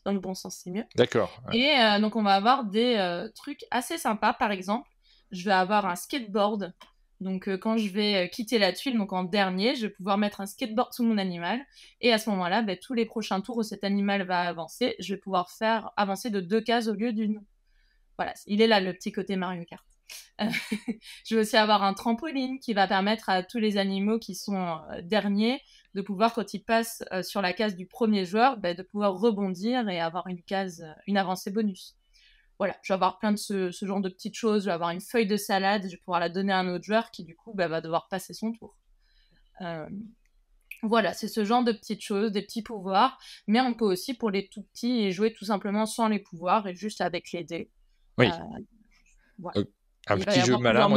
Dans le bon sens, c'est mieux. D'accord. Ouais. Et donc, on va avoir des trucs assez sympas. Par exemple, je vais avoir un skateboard. Donc, quand je vais quitter la tuile, donc en dernier, je vais pouvoir mettre un skateboard sous mon animal. Et à ce moment-là, tous les prochains tours où cet animal va avancer, je vais pouvoir faire avancer de 2 cases au lieu d'une. Voilà, il est là le petit côté Mario Kart. Je vais aussi avoir un trampoline qui va permettre à tous les animaux qui sont derniers de pouvoir, quand ils passent sur la case du premier joueur, de pouvoir rebondir et avoir une avancée bonus. Voilà, je vais avoir plein de ce genre de petites choses. Je vais avoir une feuille de salade, je vais pouvoir la donner à un autre joueur qui, du coup, va devoir passer son tour. Voilà, c'est ce genre de petites choses, des petits pouvoirs. Mais on peut aussi, pour les tout petits, jouer tout simplement sans les pouvoirs et juste avec les dés. Oui. Voilà. Un petit jeu malin.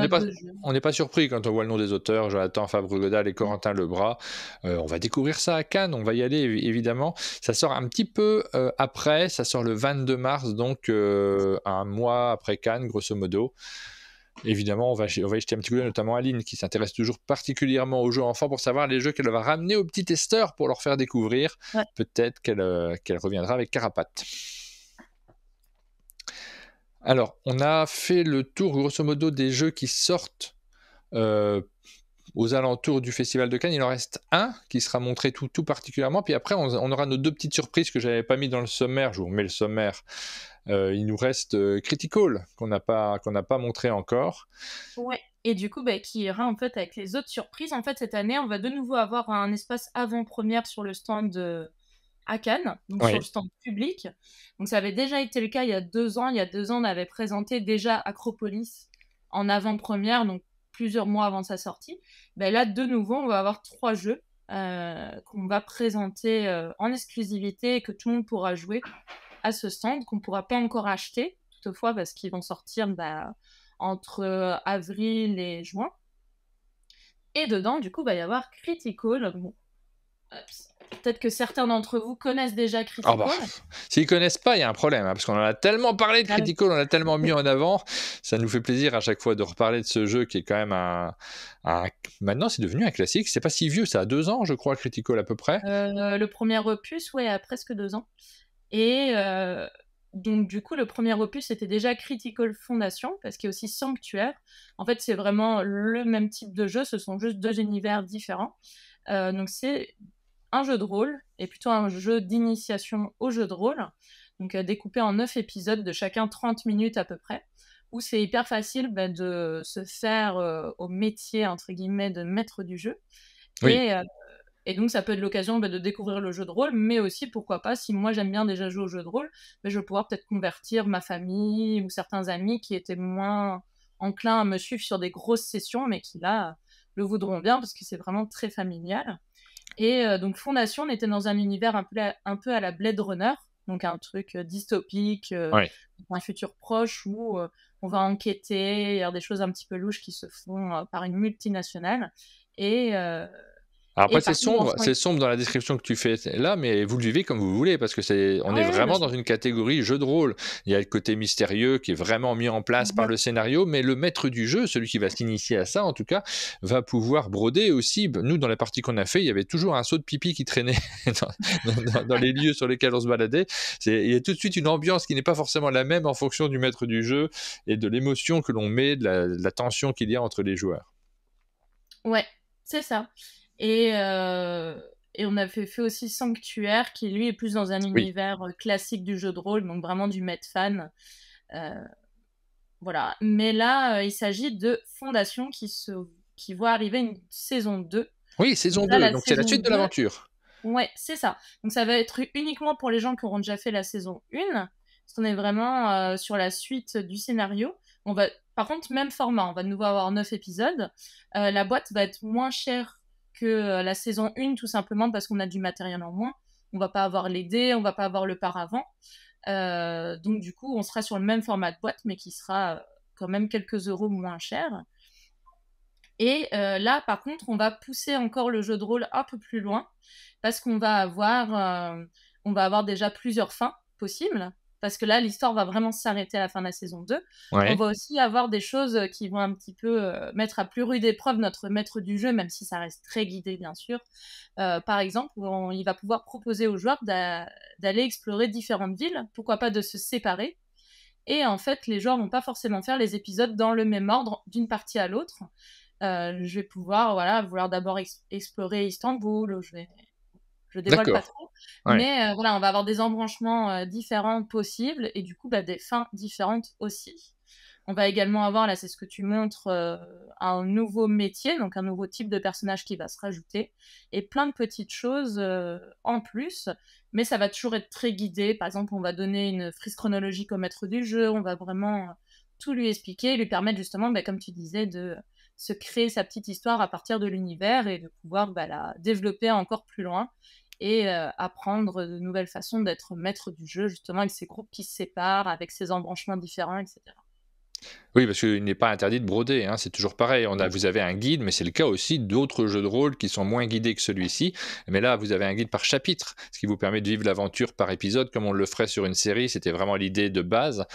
On n'est pas surpris quand on voit le nom des auteurs, Jonathan Fabre-Godal et Corentin Lebras. On va découvrir ça à Cannes, on va y aller évidemment. Ça sort un petit peu après, ça sort le 22 mars, donc un mois après Cannes, grosso modo. Évidemment, on va y jeter un petit coup d'œil, notamment Aline, qui s'intéresse toujours particulièrement aux jeux enfants pour savoir les jeux qu'elle va ramener aux petits testeurs pour leur faire découvrir. Ouais. Peut-être qu'elle reviendra avec Carapace. Alors, on a fait le tour, grosso modo, des jeux qui sortent aux alentours du Festival de Cannes. Il en reste un qui sera montré tout particulièrement. Puis après, on aura nos 2 petites surprises que je n'avais pas mis dans le sommaire. Je vous remets le sommaire. Il nous reste Critical, qu'on n'a pas montré encore. Ouais, et du coup, qui ira en fait avec les autres surprises. En fait, cette année, on va de nouveau avoir un espace avant-première sur le stand à Cannes, donc sur le stand public. Donc ça avait déjà été le cas il y a 2 ans. Il y a 2 ans, on avait présenté déjà Acropolis en avant-première, donc plusieurs mois avant sa sortie. Là, de nouveau, on va avoir 3 jeux qu'on va présenter en exclusivité et que tout le monde pourra jouer à ce stand, qu'on ne pourra pas encore acheter, toutefois, parce qu'ils vont sortir entre avril et juin. Et dedans, du coup, il va y avoir Critical. Bon. Peut-être que certains d'entre vous connaissent déjà Critical. S'ils connaissent pas, il y a un problème, parce qu'on en a tellement parlé de Critical, on l'a tellement mis en avant, ça nous fait plaisir à chaque fois de reparler de ce jeu qui est quand même maintenant c'est devenu un classique, c'est pas si vieux, ça a 2 ans je crois, Critical à peu près. Le premier opus, a presque 2 ans. Et donc du coup, le premier opus c'était déjà Critical Foundation, parce qu'il y a aussi Sanctuaire. En fait, c'est vraiment le même type de jeu, ce sont juste 2 univers différents. Donc c'est un jeu de rôle, et plutôt un jeu d'initiation au jeu de rôle, donc découpé en 9 épisodes de chacun 30 minutes à peu près, où c'est hyper facile de se faire au métier, entre guillemets, de maître du jeu. Oui. Et donc ça peut être l'occasion de découvrir le jeu de rôle, mais aussi, pourquoi pas, si moi j'aime bien déjà jouer au jeu de rôle, je vais pouvoir peut-être convertir ma famille ou certains amis qui étaient moins enclins à me suivre sur des grosses sessions, mais qui là le voudront bien parce que c'est vraiment très familial. Et donc Fondation, on était dans un univers un peu à la Blade Runner, donc un truc dystopique, un futur proche où on va enquêter, il y a des choses un petit peu louches qui se font par une multinationale. Et Après, Et par contre, c'est sombre dans la description que tu fais là, mais vous le vivez comme vous voulez, parce que on ah est ouais, ouais, bien vraiment sûr. dans une catégorie jeu de rôle. Il y a le côté mystérieux qui est vraiment mis en place par Mhm. le scénario, mais le maître du jeu, celui qui va s'initier à ça, en tout cas, va pouvoir broder aussi. Nous, dans la partie qu'on a fait, il y avait toujours un seau de pipi qui traînait dans les lieux sur lesquels on se baladait. Il y a tout de suite une ambiance qui n'est pas forcément la même en fonction du maître du jeu et de l'émotion que l'on met, de la tension qu'il y a entre les joueurs. Ouais, c'est ça. Et, euh, et on avait fait aussi Sanctuaire, qui lui est plus dans un Oui. univers classique du jeu de rôle, donc vraiment du maître fan. Euh, voilà. Mais là, il s'agit de Fondation qui voit arriver une saison 2. Oui, Donc saison là, 2, la donc c'est la saison suite de 2, l'aventure. ouais, c'est ça. Donc ça va être uniquement pour les gens qui auront déjà fait la saison 1, parce qu'on est vraiment sur la suite du scénario. On va, par contre, même format, on va de nouveau avoir 9 épisodes. La boîte va être moins chère que la saison 1, tout simplement parce qu'on a du matériel en moins. On va pas avoir les dés, on va pas avoir le paravent. Donc du coup, on sera sur le même format de boîte, mais qui sera quand même quelques euros moins cher. Et là, par contre, on va pousser encore le jeu de rôle un peu plus loin parce on va avoir déjà plusieurs fins possibles. Parce que là, l'histoire va vraiment s'arrêter à la fin de la saison 2. On Ouais. va aussi avoir des choses qui vont un petit peu mettre à plus rude épreuve notre maître du jeu, même si ça reste très guidé, bien sûr. Par exemple, il va pouvoir proposer aux joueurs d'aller explorer différentes villes, pourquoi pas de se séparer. Et en fait, les joueurs vont pas forcément faire les épisodes dans le même ordre d'une partie à l'autre. Je vais pouvoir, voilà, vouloir d'abord explorer Istanbul, je dévoile pas D'accord. trop, Ouais. mais voilà, on va avoir des embranchements différents possibles et du coup, bah, des fins différentes aussi. On va également avoir, là, c'est ce que tu montres, un nouveau métier, donc un nouveau type de personnage qui va se rajouter, et plein de petites choses en plus, mais ça va toujours être très guidé. Par exemple, on va donner une frise chronologique au maître du jeu, on va vraiment tout lui expliquer, lui permettre justement, bah, comme tu disais, de se créer sa petite histoire à partir de l'univers et de pouvoir bah, la développer encore plus loin et apprendre de nouvelles façons d'être maître du jeu, justement, avec ces groupes qui se séparent, avec ces embranchements différents, etc. Oui, parce qu'il n'est pas interdit de broder, hein, c'est toujours pareil. Vous avez un guide, mais c'est le cas aussi d'autres jeux de rôle qui sont moins guidés que celui-ci. Mais là, vous avez un guide par chapitre, ce qui vous permet de vivre l'aventure par épisode, comme on le ferait sur une série. C'était vraiment l'idée de base.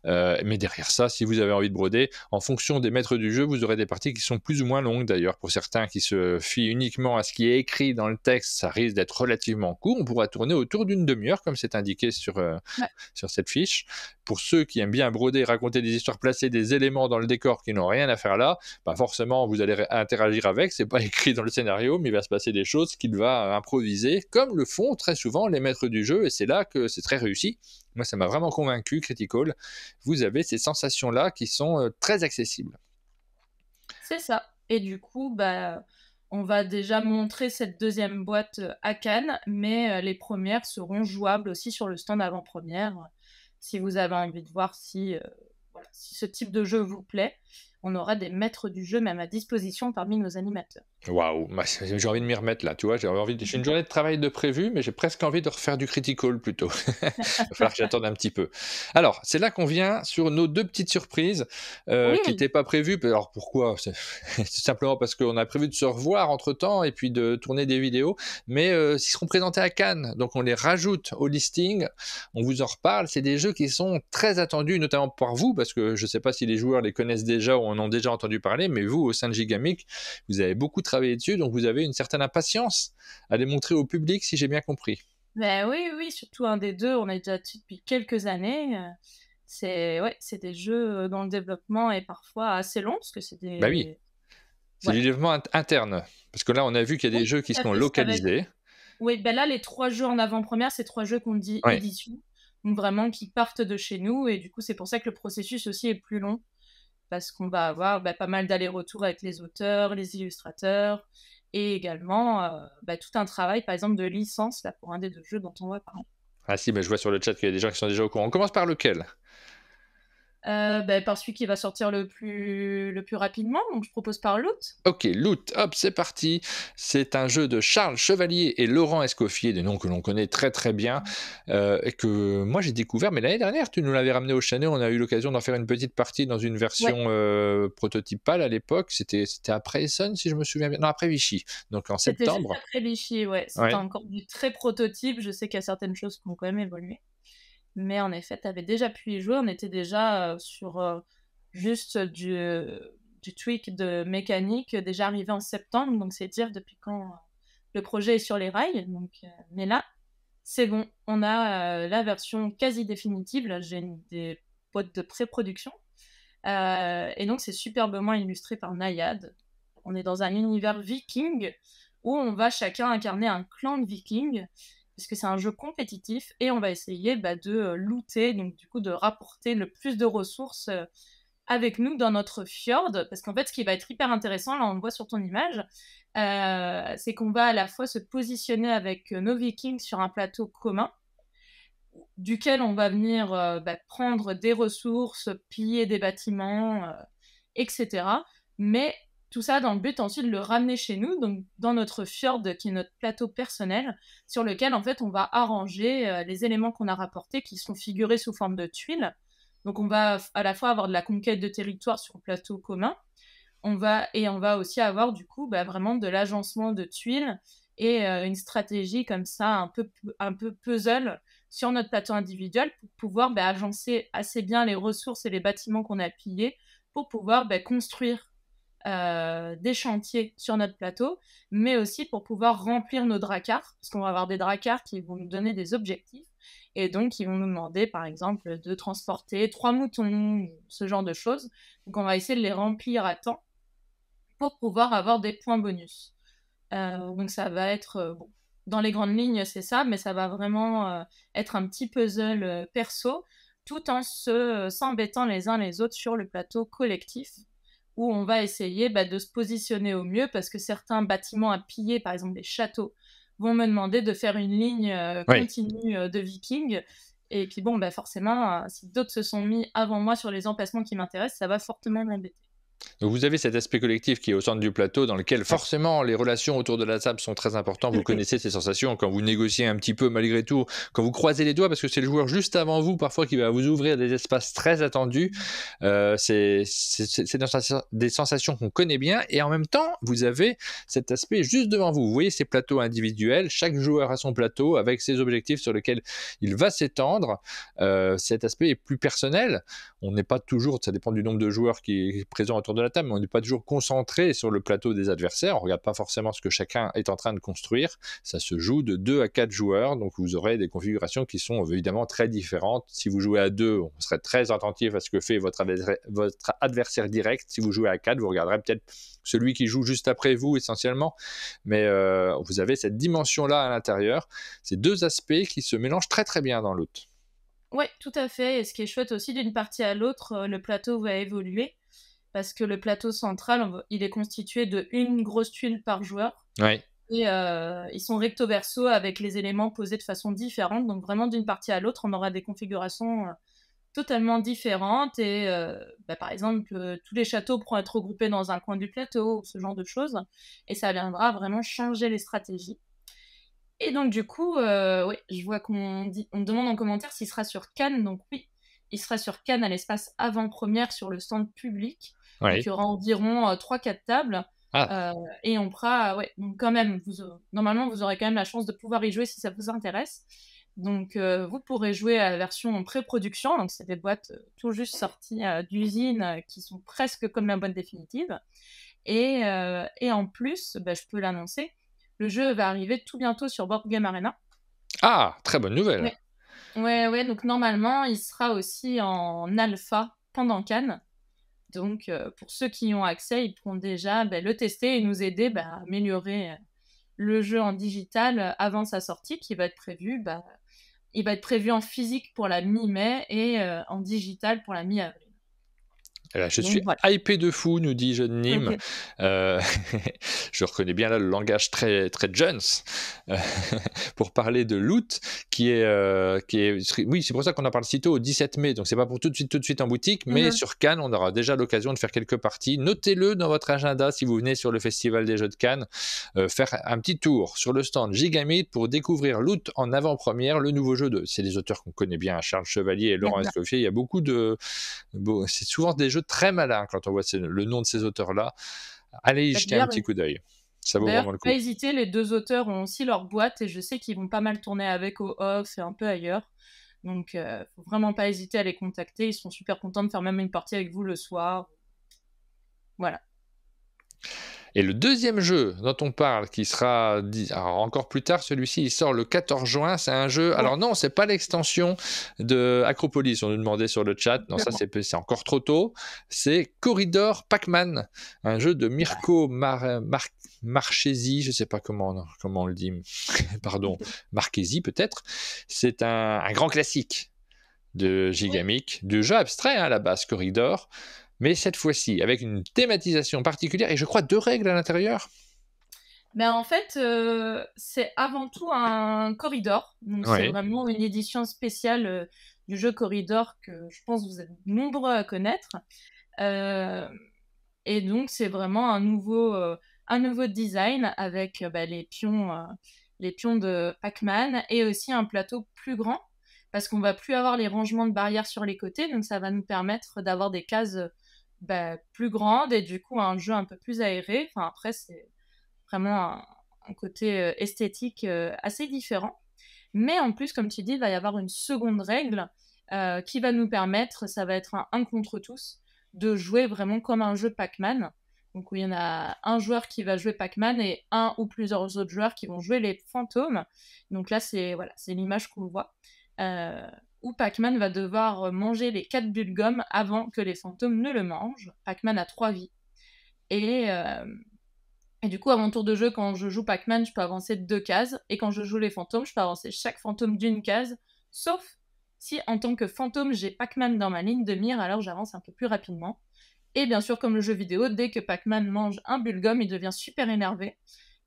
Mais derrière ça, si vous avez envie de broder, en fonction des maîtres du jeu, vous aurez des parties qui sont plus ou moins longues d'ailleurs. Pour certains qui se fient uniquement à ce qui est écrit dans le texte, ça risque d'être relativement court. On pourra tourner autour d'une demi-heure, comme c'est indiqué Ouais. sur cette fiche. Pour ceux qui aiment bien broder, raconter des histoires, placer des éléments dans le décor qui n'ont rien à faire là, bah forcément vous allez interagir avec, c'est pas écrit dans le scénario, mais il va se passer des choses qu'il va improviser, comme le font très souvent les maîtres du jeu, et c'est là que c'est très réussi. Moi, ça m'a vraiment convaincu, Critical. Vous avez ces sensations-là qui sont très accessibles. C'est ça. Et du coup, bah, on va déjà montrer cette deuxième boîte à Cannes, mais les premières seront jouables aussi sur le stand avant-première. Si vous avez envie de voir voilà, si ce type de jeu vous plaît, on aura des maîtres du jeu même à disposition parmi nos animateurs. Waouh, j'ai envie de m'y remettre là, tu vois, j'ai une journée de travail de prévu, mais j'ai presque envie de refaire du critical plutôt. Il va falloir que j'attende un petit peu. Alors, c'est là qu'on vient sur nos deux petites surprises qui Oui, n'étaient pas prévues. Alors pourquoi? C'est simplement parce qu'on a prévu de se revoir entre-temps et puis de tourner des vidéos, mais ils seront présentés à Cannes, donc on les rajoute au listing, on vous en reparle. C'est des jeux qui sont très attendus, notamment par vous, parce que je ne sais pas si les joueurs les connaissent déjà ou en ont déjà entendu parler, mais vous, au sein de Gigamic, vous avez beaucoup travaillé dessus, donc vous avez une certaine impatience à les montrer au public, si j'ai bien compris. ben oui, oui, surtout un des deux, on est déjà dessus depuis quelques années. C'est des jeux dont le développement est parfois assez long, parce que c'est Bah oui, des... c'est du Ouais. développement interne, parce que là on a vu qu'il y a des Oui, jeux qui tout à sont fait, ça va être... localisés. Oui, ben là, les 3 jeux en avant-première, c'est 3 jeux qu'on dit Ouais. édition, donc vraiment qui partent de chez nous, et du coup, c'est pour ça que le processus aussi est plus long, parce qu'on va avoir pas mal d'allers-retours avec les auteurs, les illustrateurs, et également tout un travail, par exemple, de licence, là, pour un des deux jeux dont on va parler. Ah si, mais je vois sur le chat qu'il y a des gens qui sont déjà au courant. On commence par lequel? Par celui qui va sortir le plus rapidement, donc je propose par Loot. Ok, Loot, hop, c'est parti. C'est un jeu de Charles Chevalier et Laurent Escoffier, des noms que l'on connaît très très bien, et que moi j'ai découvert, mais l'année dernière, tu nous l'avais ramené au Château, on a eu l'occasion d'en faire une petite partie dans une Ouais, version prototypale à l'époque. C'était après Essonne, si je me souviens bien. Non, après Vichy, donc en c'était juste septembre. après Vichy, ouais. C'était Ouais. encore du très prototype. Je sais qu'il y a certaines choses qui ont quand même évolué. Mais en effet, tu avais déjà pu y jouer. On était déjà sur juste du tweak de mécanique déjà arrivé en septembre. Donc, c'est dire depuis quand le projet est sur les rails. Donc, mais là, c'est bon. On a la version quasi définitive. Là, j'ai des boîtes de pré-production. Et donc, c'est superbement illustré par Nayad. On est dans un univers viking où on va chacun incarner un clan de vikings, puisque c'est un jeu compétitif, et on va essayer de looter, donc du coup de rapporter le plus de ressources avec nous dans notre fjord, parce qu'en fait, ce qui va être hyper intéressant, là on le voit sur ton image, c'est qu'on va à la fois se positionner avec nos vikings sur un plateau commun, duquel on va venir prendre des ressources, piller des bâtiments, etc. Mais tout ça dans le but ensuite de le ramener chez nous, donc dans notre fjord qui est notre plateau personnel, sur lequel en fait on va arranger les éléments qu'on a rapportés qui sont figurés sous forme de tuiles. Donc on va à la fois avoir de la conquête de territoire sur le plateau commun, on va aussi avoir du coup vraiment de l'agencement de tuiles et une stratégie comme ça un peu puzzle sur notre plateau individuel pour pouvoir agencer assez bien les ressources et les bâtiments qu'on a pillés pour pouvoir construire des chantiers sur notre plateau, mais aussi pour pouvoir remplir nos dracars, parce qu'on va avoir des dracars qui vont nous donner des objectifs, et donc ils vont nous demander par exemple de transporter 3 moutons, ce genre de choses. Donc on va essayer de les remplir à temps pour pouvoir avoir des points bonus. Donc ça va être, bon, dans les grandes lignes c'est ça, mais ça va vraiment être un petit puzzle perso, tout en s'embêtant les uns les autres sur le plateau collectif, où on va essayer de se positionner au mieux, parce que certains bâtiments à piller, par exemple des châteaux, vont me demander de faire une ligne Oui. continue de vikings. Et puis bon, forcément, si d'autres se sont mis avant moi sur les emplacements qui m'intéressent, ça va fortement m'embêter. Donc vous avez cet aspect collectif qui est au centre du plateau, dans lequel forcément les relations autour de la table sont très importantes. Vous connaissez ces sensations quand vous négociez un petit peu malgré tout, quand vous croisez les doigts, parce que c'est le joueur juste avant vous parfois qui va vous ouvrir des espaces très attendus. C'est des sensations qu'on connaît bien, et en même temps vous avez cet aspect juste devant vous. Vous voyez ces plateaux individuels, chaque joueur a son plateau avec ses objectifs sur lesquels il va s'étendre. Cet aspect est plus personnel. On n'est pas toujours, ça dépend du nombre de joueurs qui est présent autour de la table, mais on n'est pas toujours concentré sur le plateau des adversaires. On ne regarde pas forcément ce que chacun est en train de construire. Ça se joue de 2 à 4 joueurs, donc vous aurez des configurations qui sont évidemment très différentes. Si vous jouez à 2, on serait très attentif à ce que fait votre adversaire direct. Si vous jouez à 4, vous regarderez peut-être celui qui joue juste après vous essentiellement, mais vous avez cette dimension-là à l'intérieur. C'est 2 aspects qui se mélangent très très bien dans l'autre. Ouais, tout à fait. Et ce qui est chouette aussi, d'une partie à l'autre, le plateau va évoluer, parce que le plateau central, il est constitué de une grosse tuile par joueur. Oui. Et ils sont recto verso avec les éléments posés de façon différente. Donc vraiment, d'une partie à l'autre, on aura des configurations totalement différentes. Et par exemple, tous les châteaux pourront être regroupés dans un coin du plateau, ce genre de choses. Et ça viendra vraiment changer les stratégies. Et donc du coup, oui, je vois on demande en commentaire s'il sera sur Cannes. Donc oui, il sera sur Cannes à l'espace avant-première sur le stand public. Donc il Oui. y aura environ 3-4 tables. Ah, Et on fera, ouais, donc quand même, normalement vous aurez quand même la chance de pouvoir y jouer si ça vous intéresse. Donc vous pourrez jouer à la version en pré-production, donc c'est des boîtes tout juste sorties d'usine qui sont presque comme la boîte définitive. Et en plus, je peux l'annoncer, le jeu va arriver tout bientôt sur Board Game Arena. ah, très bonne nouvelle. Ouais, ouais, ouais, donc normalement il sera aussi en alpha pendant Cannes. Donc, pour ceux qui y ont accès, ils pourront déjà le tester et nous aider à améliorer le jeu en digital avant sa sortie, qui va être prévu. Il va être prévu en physique pour la mi-mai et en digital pour la mi-avril. Je Donc suis voilà. hypé de fou, nous dit Jeune Nîmes. OK. Je reconnais bien là le langage très, très Jones pour parler de loot oui, c'est pour ça qu'on en parle si tôt, au 17 mai. Donc c'est pas pour tout de suite en boutique, mais Mmh. sur Cannes, on aura déjà l'occasion de faire quelques parties. Notez-le dans votre agenda si vous venez sur le Festival des Jeux de Cannes, faire un petit tour sur le stand Gigamite pour découvrir Loot en avant-première, le nouveau jeu c'est des auteurs qu'on connaît bien, Charles Chevalier et Laurent Exact. Escoffier. Il y a beaucoup de c'est souvent des jeux très malins quand on voit le nom de ces auteurs-là. Allez y Bah, jeter un petit coup d'œil. Ça vaut d'ailleurs, vraiment le faut pas coup. hésiter, les 2 auteurs ont aussi leur boîte et je sais qu'ils vont pas mal tourner avec au off et un peu ailleurs. Donc faut vraiment pas hésiter à les contacter, ils sont super contents de faire même une partie avec vous le soir. Voilà. Et le deuxième jeu dont on parle, qui sera alors encore plus tard, celui-ci il sort le 14 juin. C'est un jeu. Ouais, Alors non, c'est pas l'extension de Acropolis. On nous demandait sur le chat. Non, ça clairement. c'est encore trop tôt. C'est Corridor Pac-Man, un jeu de Mirko Marchesi. Je sais pas comment on le dit. Pardon, Marchesi peut-être. C'est un grand classique de Oui. Gigamic, de jeu abstrait à la base, Corridor, mais cette fois-ci avec une thématisation particulière et je crois 2 règles à l'intérieur. Ben, en fait, c'est avant tout un corridor. Donc c'est Oui. vraiment une édition spéciale, du jeu Corridor que je pense que vous êtes nombreux à connaître. Heu et donc c'est vraiment un nouveau design avec, bah, les pions de Pac-Man et aussi un plateau plus grand parce qu'on va plus avoir les rangements de barrières sur les côtés, donc ça va nous permettre d'avoir des cases, bah, plus grandes et du coup un jeu un peu plus aéré. Enfin après c'est vraiment un côté esthétique assez différent. Mais en plus, comme tu dis, il va y avoir une seconde règle qui va nous permettre, ça va être un contre tous, de jouer vraiment comme un jeu Pac-Man. Donc où il y en a un joueur qui va jouer Pac-Man et un ou plusieurs autres joueurs qui vont jouer les fantômes. Donc là, c'est voilà, c'est l'image qu'on voit. Euh, où Pac-Man va devoir manger les 4 bulles gomme avant que les fantômes ne le mangent. Pac-Man a 3 vies. Et, euh, et du coup, à mon tour de jeu, quand je joue Pac-Man, je peux avancer de 2 cases. Et quand je joue les fantômes, je peux avancer chaque fantôme d'une case. Sauf si, en tant que fantôme, j'ai Pac-Man dans ma ligne de mire, alors j'avance un peu plus rapidement. Et bien sûr, comme le jeu vidéo, dès que Pac-Man mange un bulgum, il devient super énervé.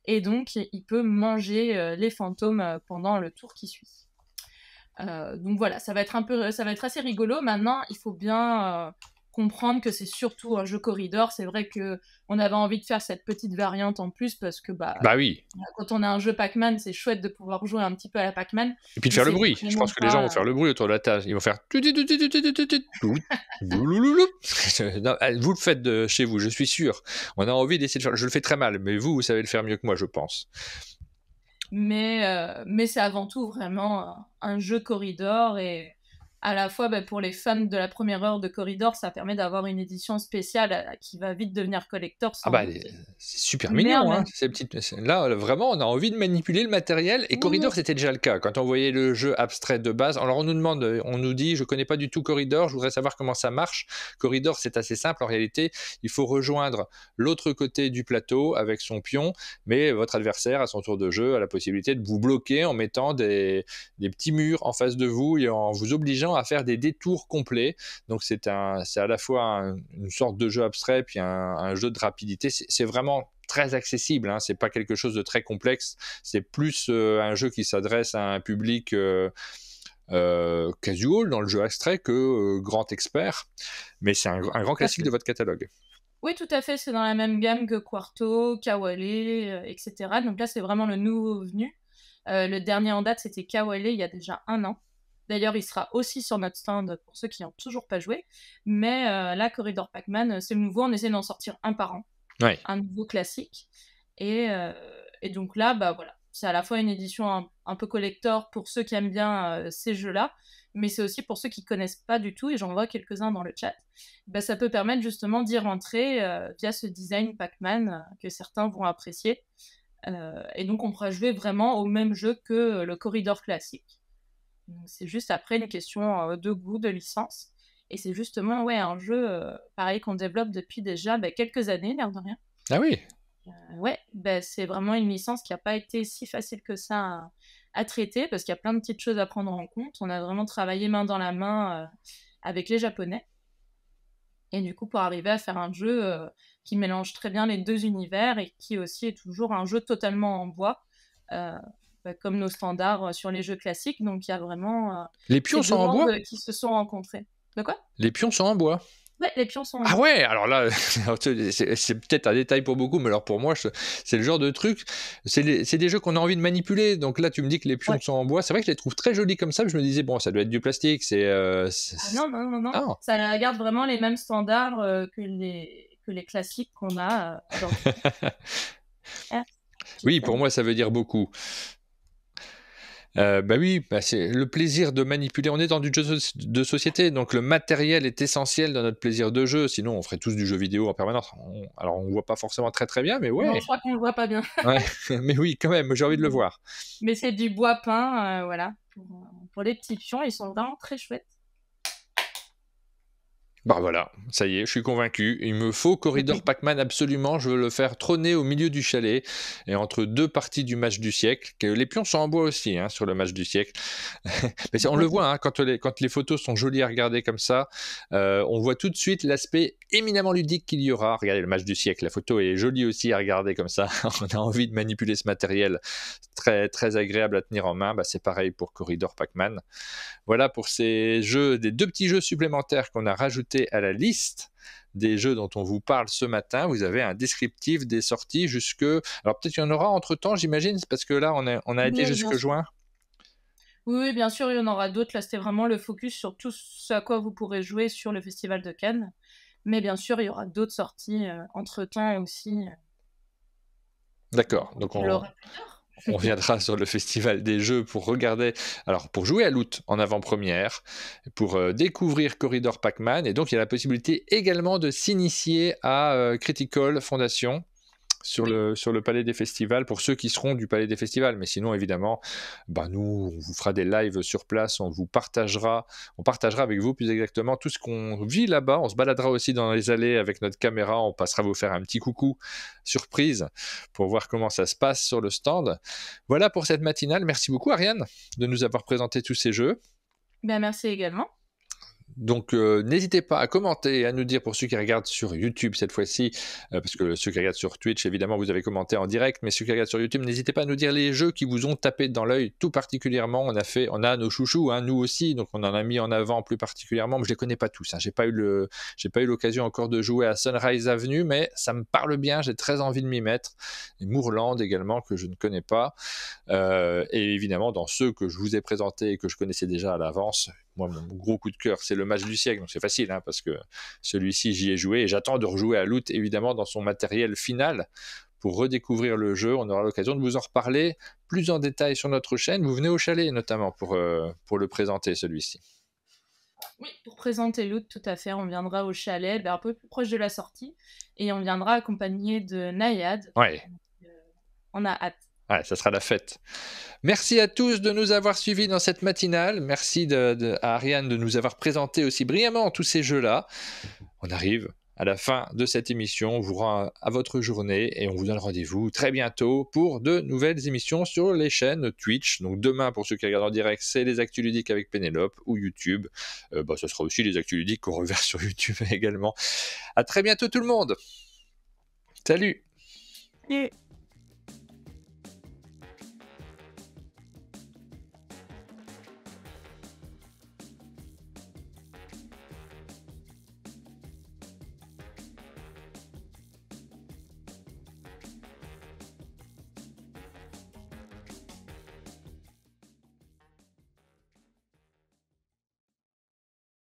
Et donc, il peut manger les fantômes pendant le tour qui suit. Donc voilà, ça va être assez rigolo. Maintenant, il faut bien comprendre que c'est surtout un jeu corridor. C'est vrai que on avait envie de faire cette petite variante en plus parce que bah Bah oui. quand on a un jeu Pac-Man, c'est chouette de pouvoir jouer un petit peu à la Pac-Man, Et puis de mais faire le c'est bruit. Je vraiment pense que les gens vont pas. faire le bruit autour de la table. Ils vont faire non, vous le faites chez vous, je suis sûr. On a envie d'essayer de faire. Je le fais très mal, mais vous savez le faire mieux que moi, je pense. Mais c'est avant tout vraiment un jeu corridor et à la fois bah, pour les fans de la première heure de Corridor, ça permet d'avoir une édition spéciale qui va vite devenir collector Ah sans bah, doute. c'est super Mais en mignon, hein, même ces petites là, vraiment, on a envie de manipuler le matériel et oui, Corridor, oui. c'était déjà le cas. Quand on voyait le jeu abstrait de base, alors on nous demande, on nous dit: «Je connais pas du tout Corridor, je voudrais savoir comment ça marche». Corridor, c'est assez simple en réalité, il faut rejoindre l'autre côté du plateau avec son pion, mais votre adversaire, à son tour de jeu, a la possibilité de vous bloquer en mettant des petits murs en face de vous et en vous obligeant à faire des détours complets. Donc c'est à la fois une sorte de jeu abstrait puis un jeu de rapidité. C'est vraiment très accessible, hein. C'est pas quelque chose de très complexe. C'est plus un jeu qui s'adresse à un public casual dans le jeu abstrait que grand expert. Mais c'est un grand Tout à classique de fait. votre catalogue. Oui, tout à fait, c'est dans la même gamme que Quarto, Kawale, etc. Donc là, c'est vraiment le nouveau venu. Le dernier en date, c'était Kawale il y a déjà un an. D'ailleurs, il sera aussi sur notre stand pour ceux qui n'ont toujours pas joué. Mais là, Corridor Pac-Man, c'est le nouveau. On essaie d'en sortir un par an, Ouais. un nouveau classique. Et, euh, et donc là, bah voilà, c'est à la fois une édition un peu collector pour ceux qui aiment bien ces jeux-là, mais c'est aussi pour ceux qui connaissent pas du tout, et j'en vois quelques-uns dans le chat. Bah, ça peut permettre justement d'y rentrer via ce design Pac-Man que certains vont apprécier. Et donc on pourra jouer vraiment au même jeu que le Corridor classique. Donc, c'est juste après une question de goût, de licence. Et c'est justement ouais, un jeu pareil qu'on développe depuis déjà bah, quelques années, l'air de rien. Ah oui. Ouais, bah, c'est vraiment une licence qui n'a pas été si facile que ça à traiter parce qu'il y a plein de petites choses à prendre en compte. On a vraiment travaillé main dans la main avec les Japonais. Et du coup, pour arriver à faire un jeu qui mélange très bien les deux univers et qui aussi est toujours un jeu totalement en bois, comme nos standards sur les jeux classiques. Donc, il y a vraiment Les ces pions sont deux en bois? mondes qui se sont rencontrés. De quoi? Les pions sont en bois? Ouais, les pions sont en Ah bois. ouais, alors là, c'est peut-être un détail pour beaucoup, mais alors pour moi, c'est le genre de truc, c'est des jeux qu'on a envie de manipuler. Donc là, tu me dis que les pions sont en bois. C'est vrai que je les trouve très jolis comme ça, mais je me disais, bon, ça doit être du plastique. Ah non, non, non, non. Ah. Ça garde vraiment les mêmes standards que les classiques qu'on a. Oui, pour moi, ça veut dire beaucoup. Bah oui, c'est le plaisir de manipuler. On est dans du jeu de société, donc le matériel est essentiel dans notre plaisir de jeu. Sinon, on ferait tous du jeu vidéo en permanence. Alors, on voit pas forcément très très bien, mais ouais. Non, je crois qu'on le voit pas bien. Ouais, mais oui, quand même, j'ai envie de le voir. Mais c'est du bois peint, voilà. Pour les petits pions, ils sont vraiment très chouettes. Bah voilà, ça y est, je suis convaincu. Il me faut Corridor Pac-Man absolument. Je veux le faire trôner au milieu du chalet et entre deux parties du match du siècle. Les pions sont en bois aussi sur le match du siècle. Mais on le voit quand les photos sont jolies à regarder comme ça. On voit tout de suite l'aspect éminemment ludique qu'il y aura. Regardez le match du siècle. La photo est jolie aussi à regarder comme ça. On a envie de manipuler ce matériel très, très agréable à tenir en main. C'est pareil pour Corridor Pac-Man. Voilà pour ces jeux, des deux petits jeux supplémentaires qu'on a rajoutés à la liste des jeux dont on vous parle ce matin. Vous avez un descriptif des sorties jusque... Alors peut-être qu'il y en aura entre-temps, j'imagine, parce que là, on a été jusque juin. Oui, bien sûr, il y en aura d'autres. Là, c'était vraiment le focus sur tout ce à quoi vous pourrez jouer sur le Festival de Cannes. Mais bien sûr, il y aura d'autres sorties entre-temps aussi. D'accord, donc on viendra sur le Festival des Jeux pour regarder, alors pour jouer à Loot en avant-première, pour découvrir Corridor Pac-Man, et donc il y a la possibilité également de s'initier à Critical Foundation sur le Palais des Festivals, pour ceux qui seront du Palais des Festivals. Mais sinon, évidemment, nous, on vous fera des lives sur place, on partagera avec vous plus exactement tout ce qu'on vit là-bas. On se baladera aussi dans les allées avec notre caméra, on passera vous faire un petit coucou surprise pour voir comment ça se passe sur le stand. Voilà pour cette matinale. Merci beaucoup, Ariane, de nous avoir présenté tous ces jeux. Merci également. Donc n'hésitez pas à commenter et à nous dire, pour ceux qui regardent sur YouTube cette fois-ci, parce que ceux qui regardent sur Twitch, évidemment, vous avez commenté en direct, mais ceux qui regardent sur YouTube, n'hésitez pas à nous dire les jeux qui vous ont tapé dans l'œil tout particulièrement. On a nos chouchous, nous aussi, donc on en a mis en avant plus particulièrement, mais je les connais pas tous. J'ai pas eu l'occasion encore de jouer à Sunrise Avenue, mais ça me parle bien, j'ai très envie de m'y mettre. Et Moorland également, que je ne connais pas. Et évidemment, dans ceux que je vous ai présentés et que je connaissais déjà à l'avance, moi, mon gros coup de cœur, c'est le match du siècle. Donc c'est facile, parce que celui-ci, j'y ai joué et j'attends de rejouer à Loot, évidemment, dans son matériel final pour redécouvrir le jeu. On aura l'occasion de vous en reparler plus en détail sur notre chaîne. Vous venez au chalet, notamment, pour le présenter, celui-ci. Oui, pour présenter Loot, tout à fait. On viendra au chalet, un peu plus proche de la sortie, et on viendra accompagné de Nayad. Ouais. On a hâte. Ouais, ça sera la fête. Merci à tous de nous avoir suivis dans cette matinale. Merci à Ariane de nous avoir présenté aussi brillamment tous ces jeux-là. On arrive à la fin de cette émission. On vous rend à votre journée et on vous donne rendez-vous très bientôt pour de nouvelles émissions sur les chaînes Twitch. Donc demain, pour ceux qui regardent en direct, c'est les Actus Ludiques avec Pénélope, ou YouTube. Ce sera aussi les Actus Ludiques qu'on reverra sur YouTube également. À très bientôt tout le monde. Salut. Salut.